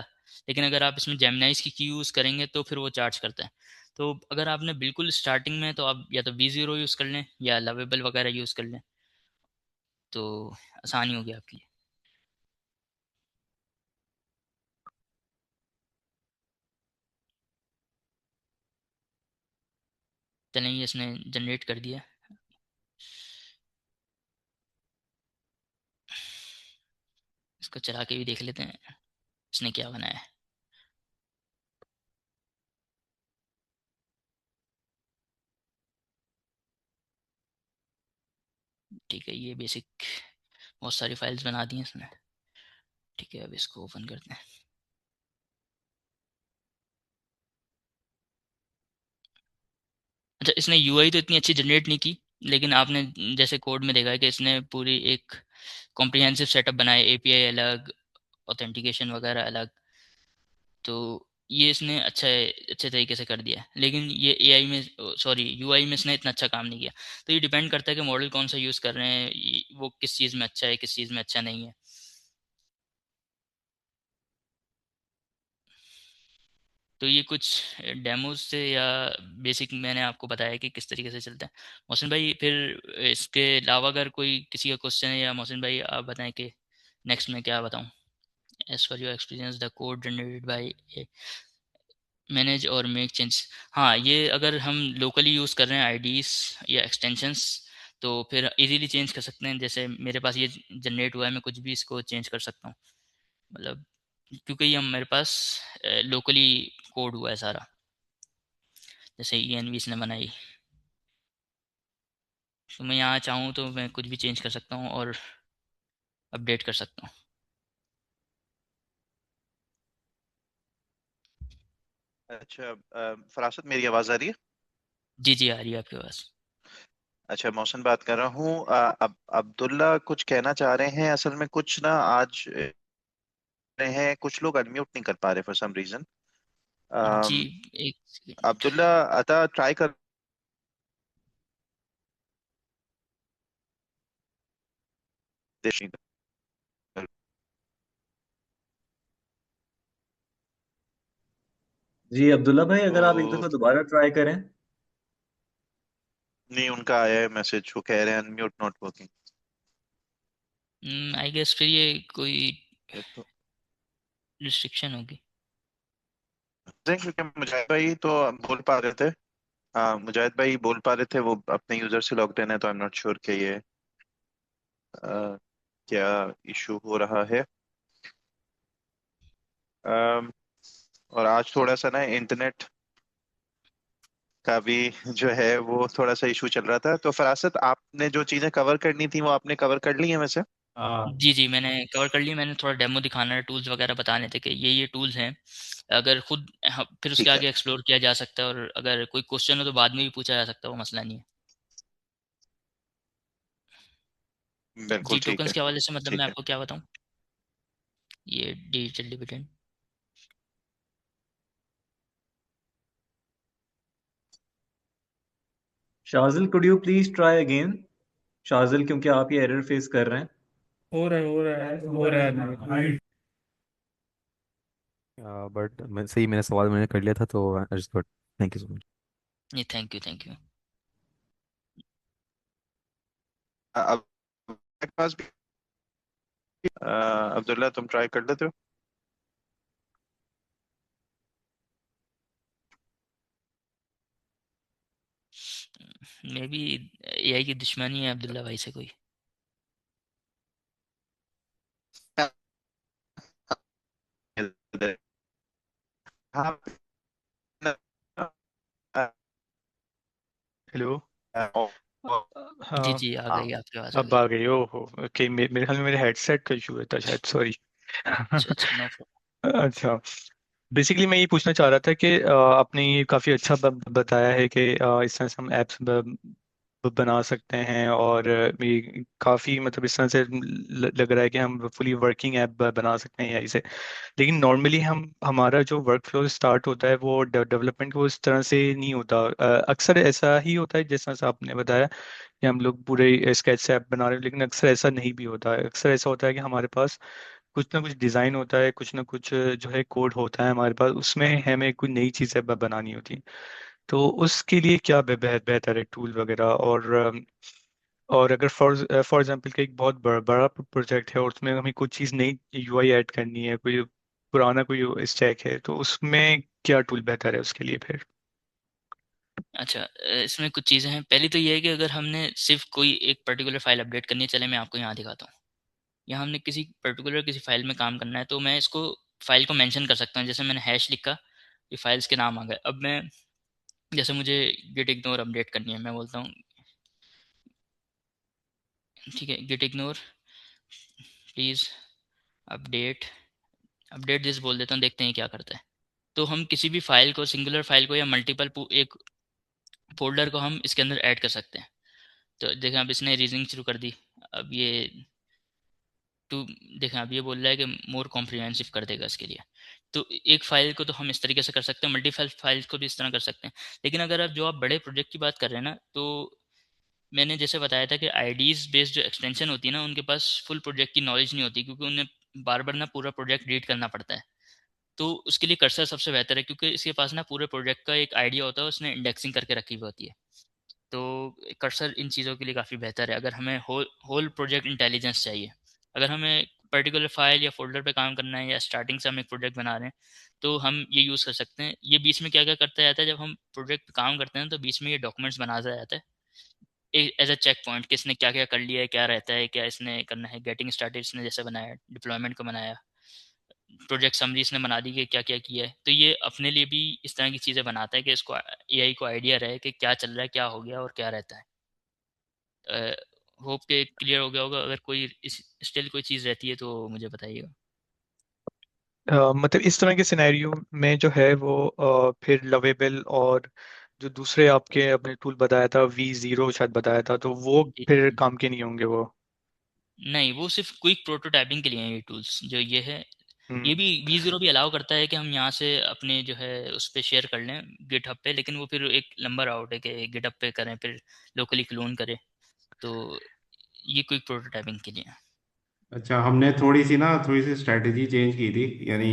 लेकिन अगर आप इसमें जेमिनाइज की यूज़ करेंगे तो फिर वो चार्ज करता है। तो अगर आपने बिल्कुल स्टार्टिंग में, तो आप या तो V0 यूज़ कर लें या लवेबल वगैरह यूज़ कर लें। तो आसानी होगी आपके लिए। चलें, ये इसने जनरेट कर दिया। इसको चला के भी देख लेते हैं इसने क्या बनाया है। ठीक है, ये बेसिक बहुत सारी फाइल्स बना दी हैं इसने। ठीक है, अब इसको ओपन करते हैं। अच्छा, इसने यूआई तो इतनी अच्छी जनरेट नहीं की, लेकिन आपने जैसे कोड में देखा है कि इसने पूरी एक कॉम्प्रिहेंसिव सेटअप बनाया, एपीआई अलग, ऑथेंटिकेशन वगैरह अलग। तो ये इसने अच्छे तरीके से कर दिया है, लेकिन ये एआई में, सॉरी, यूआई में इसने इतना अच्छा काम नहीं किया। तो ये डिपेंड करता है कि मॉडल कौन सा यूज़ कर रहे हैं, वो किस चीज़ में अच्छा है, किस चीज़ में अच्छा नहीं है। तो ये कुछ डेमोज से या बेसिक मैंने आपको बताया कि किस तरीके से चलता है। मोहसिन भाई, फिर इसके अलावा अगर कोई किसी का क्वेश्चन है, या मोहसिन भाई आप बताएं कि नेक्स्ट मैं क्या बताऊं। As for your experience the code generated by manage और मेक चेंज। हाँ, ये अगर हम लोकली यूज़ कर रहे हैं आईडीज या एक्सटेंशंस, तो फिर इजीली चेंज कर सकते हैं। जैसे मेरे पास ये जनरेट हुआ है, मैं कुछ भी इसको चेंज कर सकता हूँ, मतलब क्योंकि ये मेरे पास लोकली कोड हुआ है सारा। जैसे ई एन वी इसने बनाई, तो मैं यहाँ चाहूँ तो मैं कुछ भी चेंज कर सकता हूँ और अपडेट कर सकता हूँ। अच्छा, फरासत, मेरी आवाज आ रही है? जी जी, आ रही है आपके पास। अच्छा, मौसम बात कर रहा हूँ। अब अब्दुल्ला कुछ कहना चाह रहे हैं। असल में कुछ ना आज रहे हैं, कुछ लोग अनम्यूट नहीं कर पा रहे फॉर सम रीजन। जी, एक सेकंड। अब्दुल्ला, अता ट्राई कर जी अब्दुल्ला भाई, अगर आप एक तो दफा दोबारा ट्राई करें। नहीं, उनका आया है मैसेज, वो कह रहे हैं unmute not working. I guess फिर ये कोई तो रिस्ट्रिक्शन होगी। क्योंकि मुजाहिद भाई तो बोल पा रहे थे। हाँ, मुजाहिद भाई बोल पा रहे थे, वो अपने यूजर से लॉग्ड इन है, तो आई एम नॉट श्योर कि ये क्या इशू हो रहा है। अम, और आज थोड़ा सा ना इंटरनेट का भी जो है वो थोड़ा सा इशू चल रहा था। तो फरासत, आपने जो चीजें कवर करनी थी वो आपने कवर कर ली है वैसे? हाँ। जी जी, मैंने कवर कर ली। मैंने थोड़ा डेमो दिखाना है, टूल्स वगैरह बताने थे कि ये टूल्स हैं। अगर खुद फिर उसके ठीक है, आगे एक्सप्लोर किया जा सकता है, और अगर कोई क्वेश्चन हो तो बाद में भी पूछा जा सकता है, वो मसला नहीं है। बिल्कुल जी, ठीक टोकन्स है। के हवाले से मतलब मैं ठीक है। आपको क्या बताऊं, ये digital dividend. Shajil, could you please try again? Shajil, क्योंकि आप ये एरर फेस कर रहे हैं। हो रहा है। बट मैं सही, मेरा सवाल मैंने कर लिया था, तो I just got. Thank you so much. जी, थैंक यू थैंक यू। अब मेरे पास भी अब्दुल्ला, तुम ट्राई कर लेते हो? मे बी एआई की दुश्मनी है अब्दुल्ला भाई से कोई। हाँ। हेलो। जी हाँ, जी, आ गई आपकी आवाज़ आ अब गई। आ गई। ओहो, ओके। मेरे ख्याल में मेरे हेडसेट का इशू था शायद, सॉरी। अच्छा अच्छा, नो प्रॉब्लम। अच्छा, बेसिकली मैं ये पूछना चाह रहा था कि आपने ये काफ़ी अच्छा बताया है कि इस तरह से हम एप्स बना सकते हैं, और ये काफ़ी मतलब इस तरह से लग रहा है कि हम फुली वर्किंग ऐप बना सकते हैं यहीं से। लेकिन नॉर्मली हम हमारा जो वर्क फ्लो स्टार्ट होता है वो डेवलपमेंट वो इस तरह से नहीं होता। अक्सर ऐसा ही होता है जिस तरह से आपने बताया कि हम लोग पूरे स्केच से ऐप बना रहे हैं, लेकिन अक्सर ऐसा नहीं भी होता है। अक्सर ऐसा होता है कि हमारे पास कुछ ना कुछ डिज़ाइन होता है, कुछ ना कुछ जो है कोड होता है हमारे पास, उसमें हमें कोई नई चीज़ें बनानी होती हैं। तो उसके लिए क्या बेहतर है टूल वगैरह? और और अगर फॉर एग्जांपल कि एक बहुत बड़ा प्रोजेक्ट है और उसमें हमें कुछ चीज़ नई यूआई ऐड करनी है, कोई पुराना कोई स्टैक है, तो उसमें क्या टूल बेहतर है उसके लिए फिर? अच्छा, इसमें कुछ चीज़ें हैं। पहली तो ये है कि अगर हमने सिर्फ कोई एक पर्टिकुलर फाइल अपडेट करनी है, चले मैं आपको यहाँ दिखाता हूँ। यहाँ हमने किसी पर्टिकुलर किसी फाइल में काम करना है, तो मैं इसको फाइल को मेंशन कर सकता हूँ। जैसे मैंने हैश लिखा, ये फाइल्स के नाम आ गए। अब मैं, जैसे मुझे गिट इग्नोर अपडेट करनी है, मैं बोलता हूँ ठीक है, git ignore please update, update this बोल देता हूँ, देखते हैं क्या करता है। तो हम किसी भी फाइल को, सिंगुलर फाइल को या मल्टीपल एक फोल्डर को हम इसके अंदर ऐड कर सकते हैं। तो देखें, अब इसने रीजनिंग शुरू कर दी। अब ये टू, देखें अब ये बोल रहा है कि मोर कॉम्प्रिहेंसिव कर देगा इसके लिए। तो एक फाइल को तो हम इस तरीके से कर सकते हैं, मल्टीपल फाइल्स को भी इस तरह कर सकते हैं। लेकिन अगर आप, जो आप बड़े प्रोजेक्ट की बात कर रहे हैं ना, तो मैंने जैसे बताया था कि आईडीज़ बेस्ड जो एक्सटेंशन होती है ना, उनके पास फुल प्रोजेक्ट की नॉलेज नहीं होती, क्योंकि उन्हें बार बार ना पूरा प्रोजेक्ट रीड करना पड़ता है। तो उसके लिए कर्सर सबसे बेहतर है, क्योंकि इसके पास ना पूरे प्रोजेक्ट का एक आइडिया होता है, उसने इंडेक्सिंग करके रखी हुई होती है। तो कर्सर इन चीज़ों के लिए काफ़ी बेहतर है, अगर हमें होल होल प्रोजेक्ट इंटेलिजेंस चाहिए। अगर हमें पर्टिकुलर फाइल या फोल्डर पे काम करना है, या स्टार्टिंग से हम एक प्रोजेक्ट बना रहे हैं, तो हम ये यूज़ कर सकते हैं। ये बीच में क्या क्या करता जाता है, जब हम प्रोजेक्ट पे काम करते हैं तो बीच में ये डॉक्यूमेंट्स बनाता जाता है एज अ चेक पॉइंट, कि इसने क्या क्या कर लिया है, क्या रहता है, क्या इसने करना है। गेटिंग स्टार्टेड इसने जैसे बनाया, डिप्लॉयमेंट को बनाया, प्रोजेक्ट समरी इसने बना दी कि क्या क्या किया है। तो ये अपने लिए भी इस तरह की चीज़ें बनाता है कि इसको, एआई को आइडिया रहे कि क्या चल रहा है, क्या हो गया और क्या रहता है। होप के क्लियर हो गया होगा। अगर कोई इस स्टिल कोई चीज़ रहती है तो मुझे बताइएगा। मतलब इस तरह के सिनेरियो में जो है वो फिर लवेबल और जो दूसरे आपके अपने टूल बताया था V0 शायद बताया था, तो वो जी जी फिर जी। काम के नहीं होंगे वो? नहीं, वो सिर्फ क्विक प्रोटोटाइपिंग के लिए हैं ये टूल्स। जो ये है, ये हम्म। भी V0 भी अलाउ करता है कि हम यहाँ से अपने जो है उस पे शेयर कर लें गिटहब पे, लेकिन वो फिर एक लंबा राउट है कि गिटहब पे करें फिर लोकली क्लोन करें। तो ये क्विक प्रोटोटाइपिंग के लिए है। अच्छा, हमने थोड़ी सी स्ट्रेटेजी चेंज की थी। यानी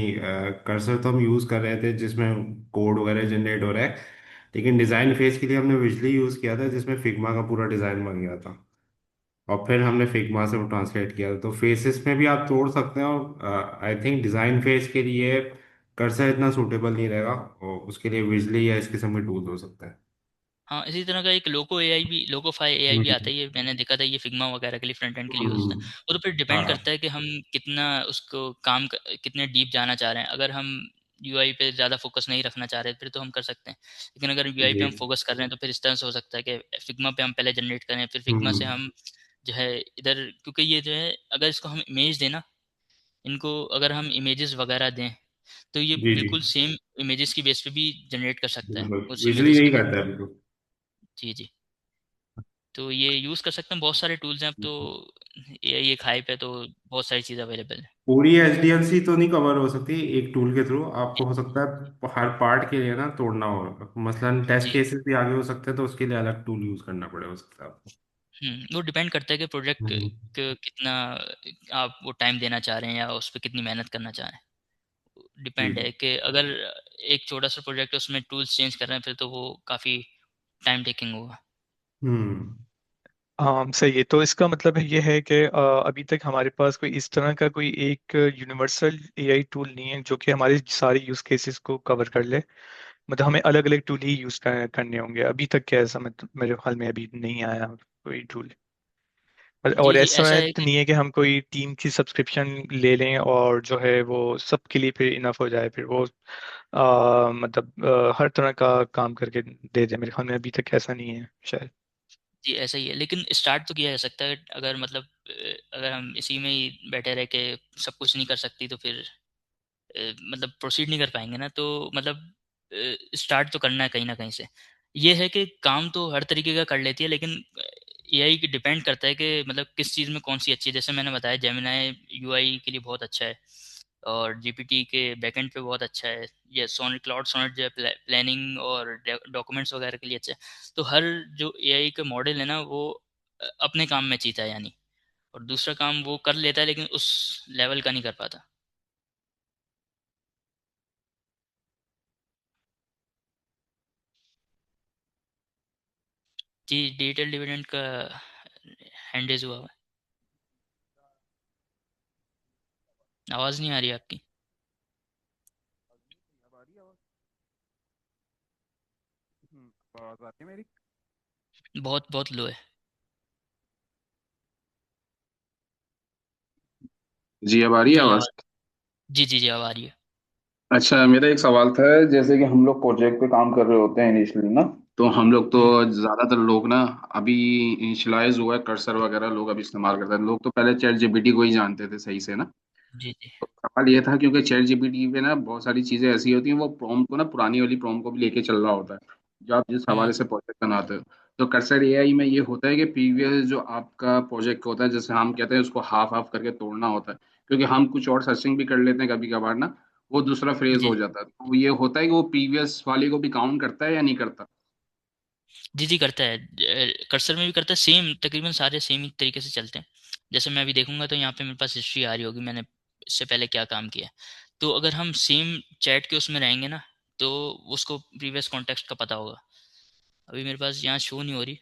कर्सर तो हम यूज़ कर रहे थे जिसमें कोड वगैरह जनरेट हो रहा है, लेकिन डिज़ाइन फेज के लिए हमने विजली यूज़ किया था जिसमें फिग्मा का पूरा डिज़ाइन बन गया था। और फिर हमने फिग्मा से वो ट्रांसलेट किया था। तो फेसेस में भी आप तोड़ सकते हैं, और आई थिंक डिज़ाइन फेज के लिए कर्सर इतना सूटेबल नहीं रहेगा, और उसके लिए विजली या इस किस्म के टूल हो सकते हैं। हाँ, इसी तरह का एक लोको एआई भी, लोकोफाई एआई भी आता हम्म। है। ये मैंने देखा था, ये फिग्मा वगैरह के लिए, फ्रंट एंड के लिए यूज़ होता है। हम्म। वो तो फिर डिपेंड हाँ। करता है कि हम कितना उसको कितने डीप जाना चाह रहे हैं। अगर हम यूआई पे ज़्यादा फोकस नहीं रखना चाह रहे फिर तो हम कर सकते हैं। लेकिन अगर यूआई जी। पे हम फोकस कर रहे हैं, तो फिर इस तरह से हो सकता है कि फिग्मा पे हम पहले जनरेट करें, फिर फिग्मा से हम्म। हम जो है इधर, क्योंकि ये जो है, अगर इसको हम इमेज देना, इनको अगर हम इमेजेस वगैरह दें, तो ये जी जी। बिल्कुल सेम इमेजेस की बेस पे भी जनरेट कर सकता है बिल्कुल उस विजली इमेजेस यही के लिए। करता है बिल्कुल। जी जी। तो ये यूज़ कर सकते हैं, बहुत सारे टूल्स हैं अब तो। ये एक हाइप है, तो बहुत सारी चीज़ अवेलेबल है। पूरी एचडीएलसी तो नहीं कवर हो सकती एक टूल के थ्रू, आपको हो सकता है हर पार्ट के लिए ना तोड़ना होगा। मसलन टेस्ट जी। केसेस भी आगे हो सकते हैं, तो उसके लिए अलग टूल यूज करना पड़े हो सकता है आपको। वो डिपेंड करता है कि प्रोजेक्ट हम्म। कितना आप वो टाइम देना चाह रहे हैं, या उस पर कितनी मेहनत करना चाह रहे हैं। जी डिपेंड जी। है कि अगर एक छोटा सा प्रोजेक्ट है, उसमें टूल्स चेंज कर रहे हैं, फिर तो वो काफ़ी टाइम टेकिंग होगा। हम्म। हाँ सही है। तो इसका मतलब ये है कि अभी तक हमारे पास कोई इस तरह का कोई एक यूनिवर्सल एआई टूल नहीं है जो कि हमारे सारे यूज केसेस को कवर कर ले। मतलब हमें अलग अलग टूल ही यूज करने होंगे। अभी तक क्या ऐसा मतलब मेरे ख्याल में अभी नहीं आया कोई टूल। जी और जी, ऐसा ऐसा है तो कि नहीं है कि हम कोई टीम की सब्सक्रिप्शन ले लें और जो है वो सबके लिए फिर इनफ हो जाए, फिर वो मतलब हर तरह का काम करके दे दे। मेरे ख्याल में अभी तक ऐसा नहीं है शायद। जी ऐसा ही है, लेकिन स्टार्ट तो किया जा सकता है। अगर मतलब अगर हम इसी में ही बैठे रह के सब कुछ नहीं कर सकती, तो फिर मतलब प्रोसीड नहीं कर पाएंगे ना। तो मतलब स्टार्ट तो करना है कहीं ना कहीं से। ये है कि काम तो हर तरीके का कर लेती है, लेकिन एआई की डिपेंड करता है कि मतलब किस चीज़ में कौन सी अच्छी है। जैसे मैंने बताया, जेमिनाई यूआई के लिए बहुत अच्छा है, और जीपीटी के बैकएंड पे बहुत अच्छा है। ये सोनेट, क्लाउड सोनेट जो है प्लानिंग और डॉक्यूमेंट्स वगैरह के लिए अच्छा है। तो हर जो एआई का मॉडल है ना, वो अपने काम में चीता है यानी, और दूसरा काम वो कर लेता है, लेकिन उस लेवल का नहीं कर पाता। जी, डिजिटल डिविडेंड का हैंड रेज हुआ हुआ है। आवाज़ नहीं आ रही आपकी। आवाज आती है मेरी? बहुत बहुत लो है। जी अब आ रही है नहीं आवाज? आवाज़। जी जी जी, अब आ रही है। अच्छा, मेरा एक सवाल था। जैसे कि हम लोग प्रोजेक्ट पे काम कर रहे होते हैं इनिशियली ना, तो हम लोग तो हम्म। ज्यादातर लोग ना अभी इनिशियलाइज हुआ है कर्सर वगैरह लोग अभी इस्तेमाल करते हैं। लोग तो पहले चैट जीपीटी को ही जानते थे सही से ना। जी जी। तो सवाल ये था क्योंकि चैट जीपीटी पे ना बहुत सारी चीजें ऐसी होती हैं, वो प्रॉम्प्ट को ना पुरानी वाली प्रॉम्प्ट को भी लेके चल रहा होता है जो आप जिस हम्म। हवाले से प्रोजेक्ट बनाते हो। तो कर्सर एआई में ये होता है कि प्रीवियस जो आपका प्रोजेक्ट होता है, जैसे हम कहते हैं उसको हाफ हाफ करके तोड़ना होता है, क्योंकि हम कुछ और सर्चिंग भी कर लेते हैं कभी कभार ना, वो दूसरा फ्रेज हो जी जाता है। तो ये होता है कि वो प्रीवियस वाले को भी काउंट करता है या नहीं करता? जी जी, करता है। कर्सर में भी करता है, सेम तकरीबन सारे सेम ही तरीके से चलते हैं। जैसे मैं अभी देखूंगा तो यहाँ पे मेरे पास हिस्ट्री आ रही होगी, मैंने इससे पहले क्या काम किया है। तो अगर हम सेम चैट के उसमें रहेंगे ना, तो उसको प्रीवियस कॉन्टेक्स्ट का पता होगा। अभी मेरे पास यहाँ शो नहीं हो रही,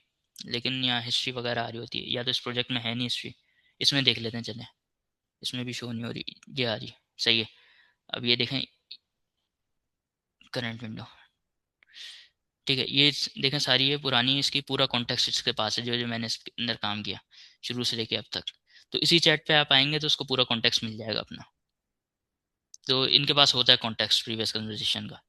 लेकिन यहाँ हिस्ट्री वगैरह आ रही होती है, या तो इस प्रोजेक्ट में है नहीं हिस्ट्री। इसमें देख लेते हैं चलें। इसमें भी शो नहीं हो रही, ये आ रही। सही है। अब ये देखें, करंट विंडो। ठीक है, ये देखें सारी है पुरानी, इसकी पूरा कॉन्टेक्स्ट इसके पास है, जो जो मैंने इसके अंदर काम किया शुरू से लेके अब तक। तो इसी चैट पे आप आएंगे तो उसको पूरा कॉन्टेक्स्ट मिल जाएगा अपना। तो इनके पास होता है कॉन्टेक्स्ट प्रीवियस कन्वर्सेशन का।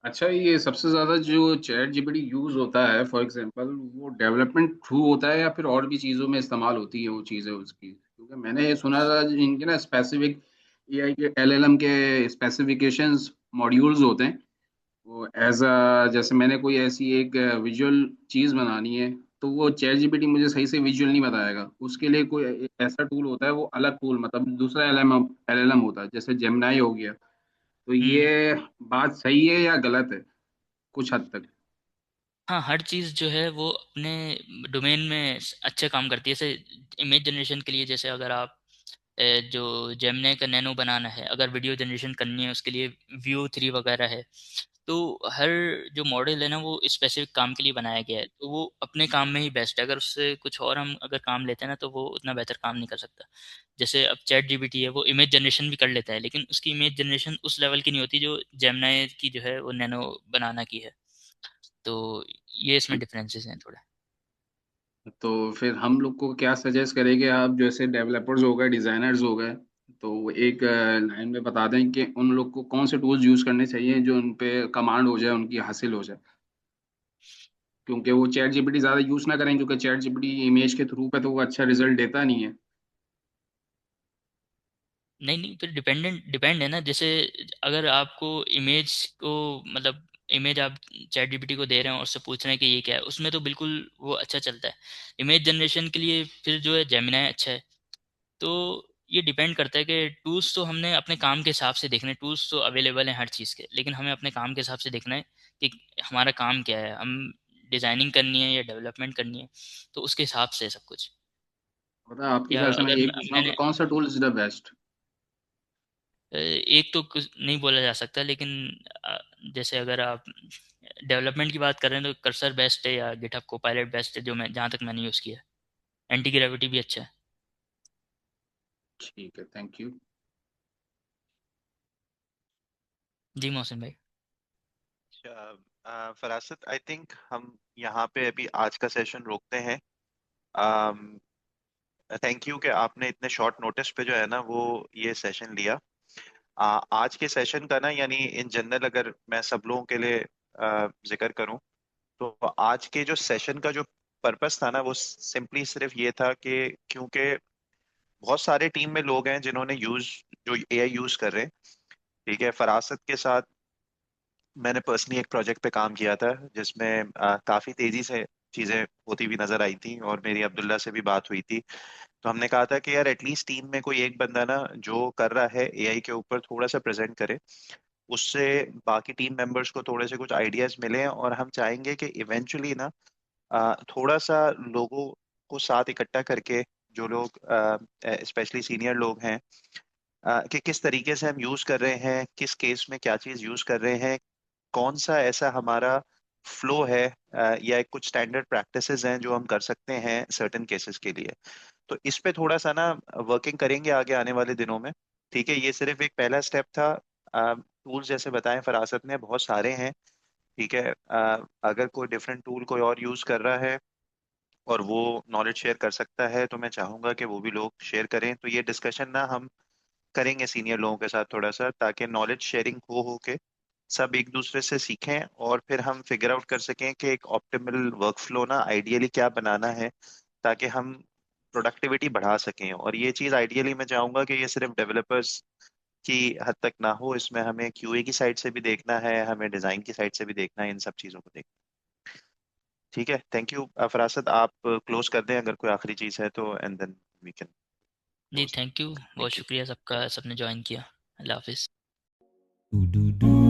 अच्छा, ये सबसे ज्यादा जो चैट जीपीटी यूज होता है फॉर एग्जांपल, वो डेवलपमेंट थ्रू होता है या फिर और भी चीजों में इस्तेमाल होती है वो चीजें उसकी? क्योंकि मैंने ये सुना था इनके ना स्पेसिफिक एआई के एलएलएम के स्पेसिफिकेशंस मॉड्यूल्स होते हैं। वो एज अ, जैसे मैंने कोई ऐसी एक विजुअल चीज बनानी है, तो वो चैट जीपीटी मुझे सही से विजुअल नहीं बताएगा। उसके लिए कोई ऐसा टूल होता है, वो अलग टूल मतलब दूसरा एलएलएम एलएलएम होता है, जैसे जेमिनाई हो गया। तो हम्म। ये बात सही है या गलत है कुछ हद तक? हाँ, हर चीज़ जो है वो अपने डोमेन में अच्छे काम करती है। जैसे इमेज जनरेशन के लिए, जैसे अगर आप जो जेमिनी का नैनो बनाना है, अगर वीडियो जनरेशन करनी है उसके लिए व्यू 3 वगैरह है। तो हर जो मॉडल है ना, वो स्पेसिफिक काम के लिए बनाया गया है, तो वो अपने काम में ही बेस्ट है। अगर उससे कुछ और हम अगर काम लेते हैं ना, तो वो उतना बेहतर काम नहीं कर सकता। जैसे अब चैट जीपीटी है, वो इमेज जनरेशन भी कर लेता है, लेकिन उसकी इमेज जनरेशन उस लेवल की नहीं होती जो जेमिनी की जो है वो नैनो बनाना की है। तो ये इसमें डिफरेंसेस हैं थोड़े। तो फिर हम लोग को क्या सजेस्ट करेंगे आप, जैसे डेवलपर्स हो गए डिजाइनर्स हो गए, तो एक लाइन में बता दें कि उन लोग को कौन से टूल्स यूज करने चाहिए जो उन पे कमांड हो जाए, उनकी हासिल हो जाए। क्योंकि वो चैट जीपीटी ज्यादा यूज ना करें, क्योंकि चैट जीपीटी इमेज के थ्रू पे तो वो अच्छा रिजल्ट देता नहीं है। नहीं नहीं, फिर डिपेंड है ना। जैसे अगर आपको इमेज को, मतलब इमेज आप चैट जीपीटी को दे रहे हैं और उससे पूछ रहे हैं कि ये क्या है, उसमें तो बिल्कुल वो अच्छा चलता है। इमेज जनरेशन के लिए फिर जो है जेमिनाई अच्छा है। तो ये डिपेंड करता है कि टूल्स तो हमने अपने काम के हिसाब से देखने, टूल्स तो अवेलेबल हैं हर चीज़ के, लेकिन हमें अपने काम के हिसाब से देखना है कि हमारा काम क्या है, हम डिज़ाइनिंग करनी है या डेवलपमेंट करनी है। तो उसके हिसाब से है सब कुछ। पता है, आपके या ख्याल से मैं अगर यही पूछ रहा हूँ कि मैंने कौन सा टूल इज द बेस्ट? एक तो कुछ नहीं बोला जा सकता, लेकिन अ, जैसे अगर आप डेवलपमेंट की बात कर रहे हैं तो कर्सर बेस्ट है, या गिटहब कोपायलट बेस्ट है, जो मैं जहाँ तक मैंने यूज़ किया है। एंटी ग्रेविटी भी अच्छा है। ठीक है, थैंक यू। जी मोहसिन भाई। अच्छा, फरासत, आई थिंक हम यहाँ पे अभी आज का सेशन रोकते हैं। थैंक यू कि आपने इतने शॉर्ट नोटिस पे जो है ना वो ये सेशन लिया। आज के सेशन का ना, यानी इन जनरल अगर मैं सब लोगों के लिए जिक्र करूं, तो आज के जो सेशन का जो पर्पस था ना, वो सिंपली सिर्फ ये था कि क्योंकि बहुत सारे टीम में लोग हैं जिन्होंने जो एआई यूज कर रहे हैं। ठीक है, फरासत के साथ मैंने पर्सनली एक प्रोजेक्ट पे काम किया था जिसमें काफी तेजी से चीजें होती हुई नजर आई थी, और मेरी अब्दुल्ला से भी बात हुई थी। तो हमने कहा था कि यार एटलीस्ट टीम में कोई एक बंदा ना जो कर रहा है एआई के ऊपर थोड़ा सा प्रेजेंट करे, उससे बाकी टीम मेंबर्स को थोड़े से कुछ आइडियाज मिले। और हम चाहेंगे कि इवेंचुअली ना थोड़ा सा लोगों को साथ इकट्ठा करके, जो लोग स्पेशली सीनियर लोग हैं, कि किस तरीके से हम यूज कर रहे हैं, किस केस में क्या चीज यूज कर रहे हैं, कौन सा ऐसा हमारा फ्लो है या कुछ स्टैंडर्ड प्रैक्टिसेस हैं जो हम कर सकते हैं सर्टेन केसेस के लिए। तो इस पे थोड़ा सा ना वर्किंग करेंगे आगे आने वाले दिनों में। ठीक है, ये सिर्फ एक पहला स्टेप था। टूल्स जैसे बताएं फरासत ने बहुत सारे हैं। ठीक है, अगर कोई डिफरेंट टूल कोई और यूज कर रहा है और वो नॉलेज शेयर कर सकता है तो मैं चाहूंगा कि वो भी लोग शेयर करें। तो ये डिस्कशन ना हम करेंगे सीनियर लोगों के साथ थोड़ा सा, ताकि नॉलेज शेयरिंग हो के सब एक दूसरे से सीखें और फिर हम फिगर आउट कर सकें कि एक ऑप्टिमल वर्कफ्लो ना आइडियली क्या बनाना है, ताकि हम प्रोडक्टिविटी बढ़ा सकें। और ये चीज़ आइडियली मैं चाहूंगा कि ये सिर्फ डेवलपर्स की हद तक ना हो, इसमें हमें क्यूए की साइड से भी देखना है, हमें डिजाइन की साइड से भी देखना है, इन सब चीज़ों को देखना। ठीक है, थैंक यू। फरासत आप क्लोज कर दें अगर कोई आखिरी चीज़ है तो, एंड देन वी कैन जी क्लोज। थैंक यू, बहुत थैंक यू। शुक्रिया सबका, सबने ज्वाइन किया। अल्लाह हाफिज़। Do do do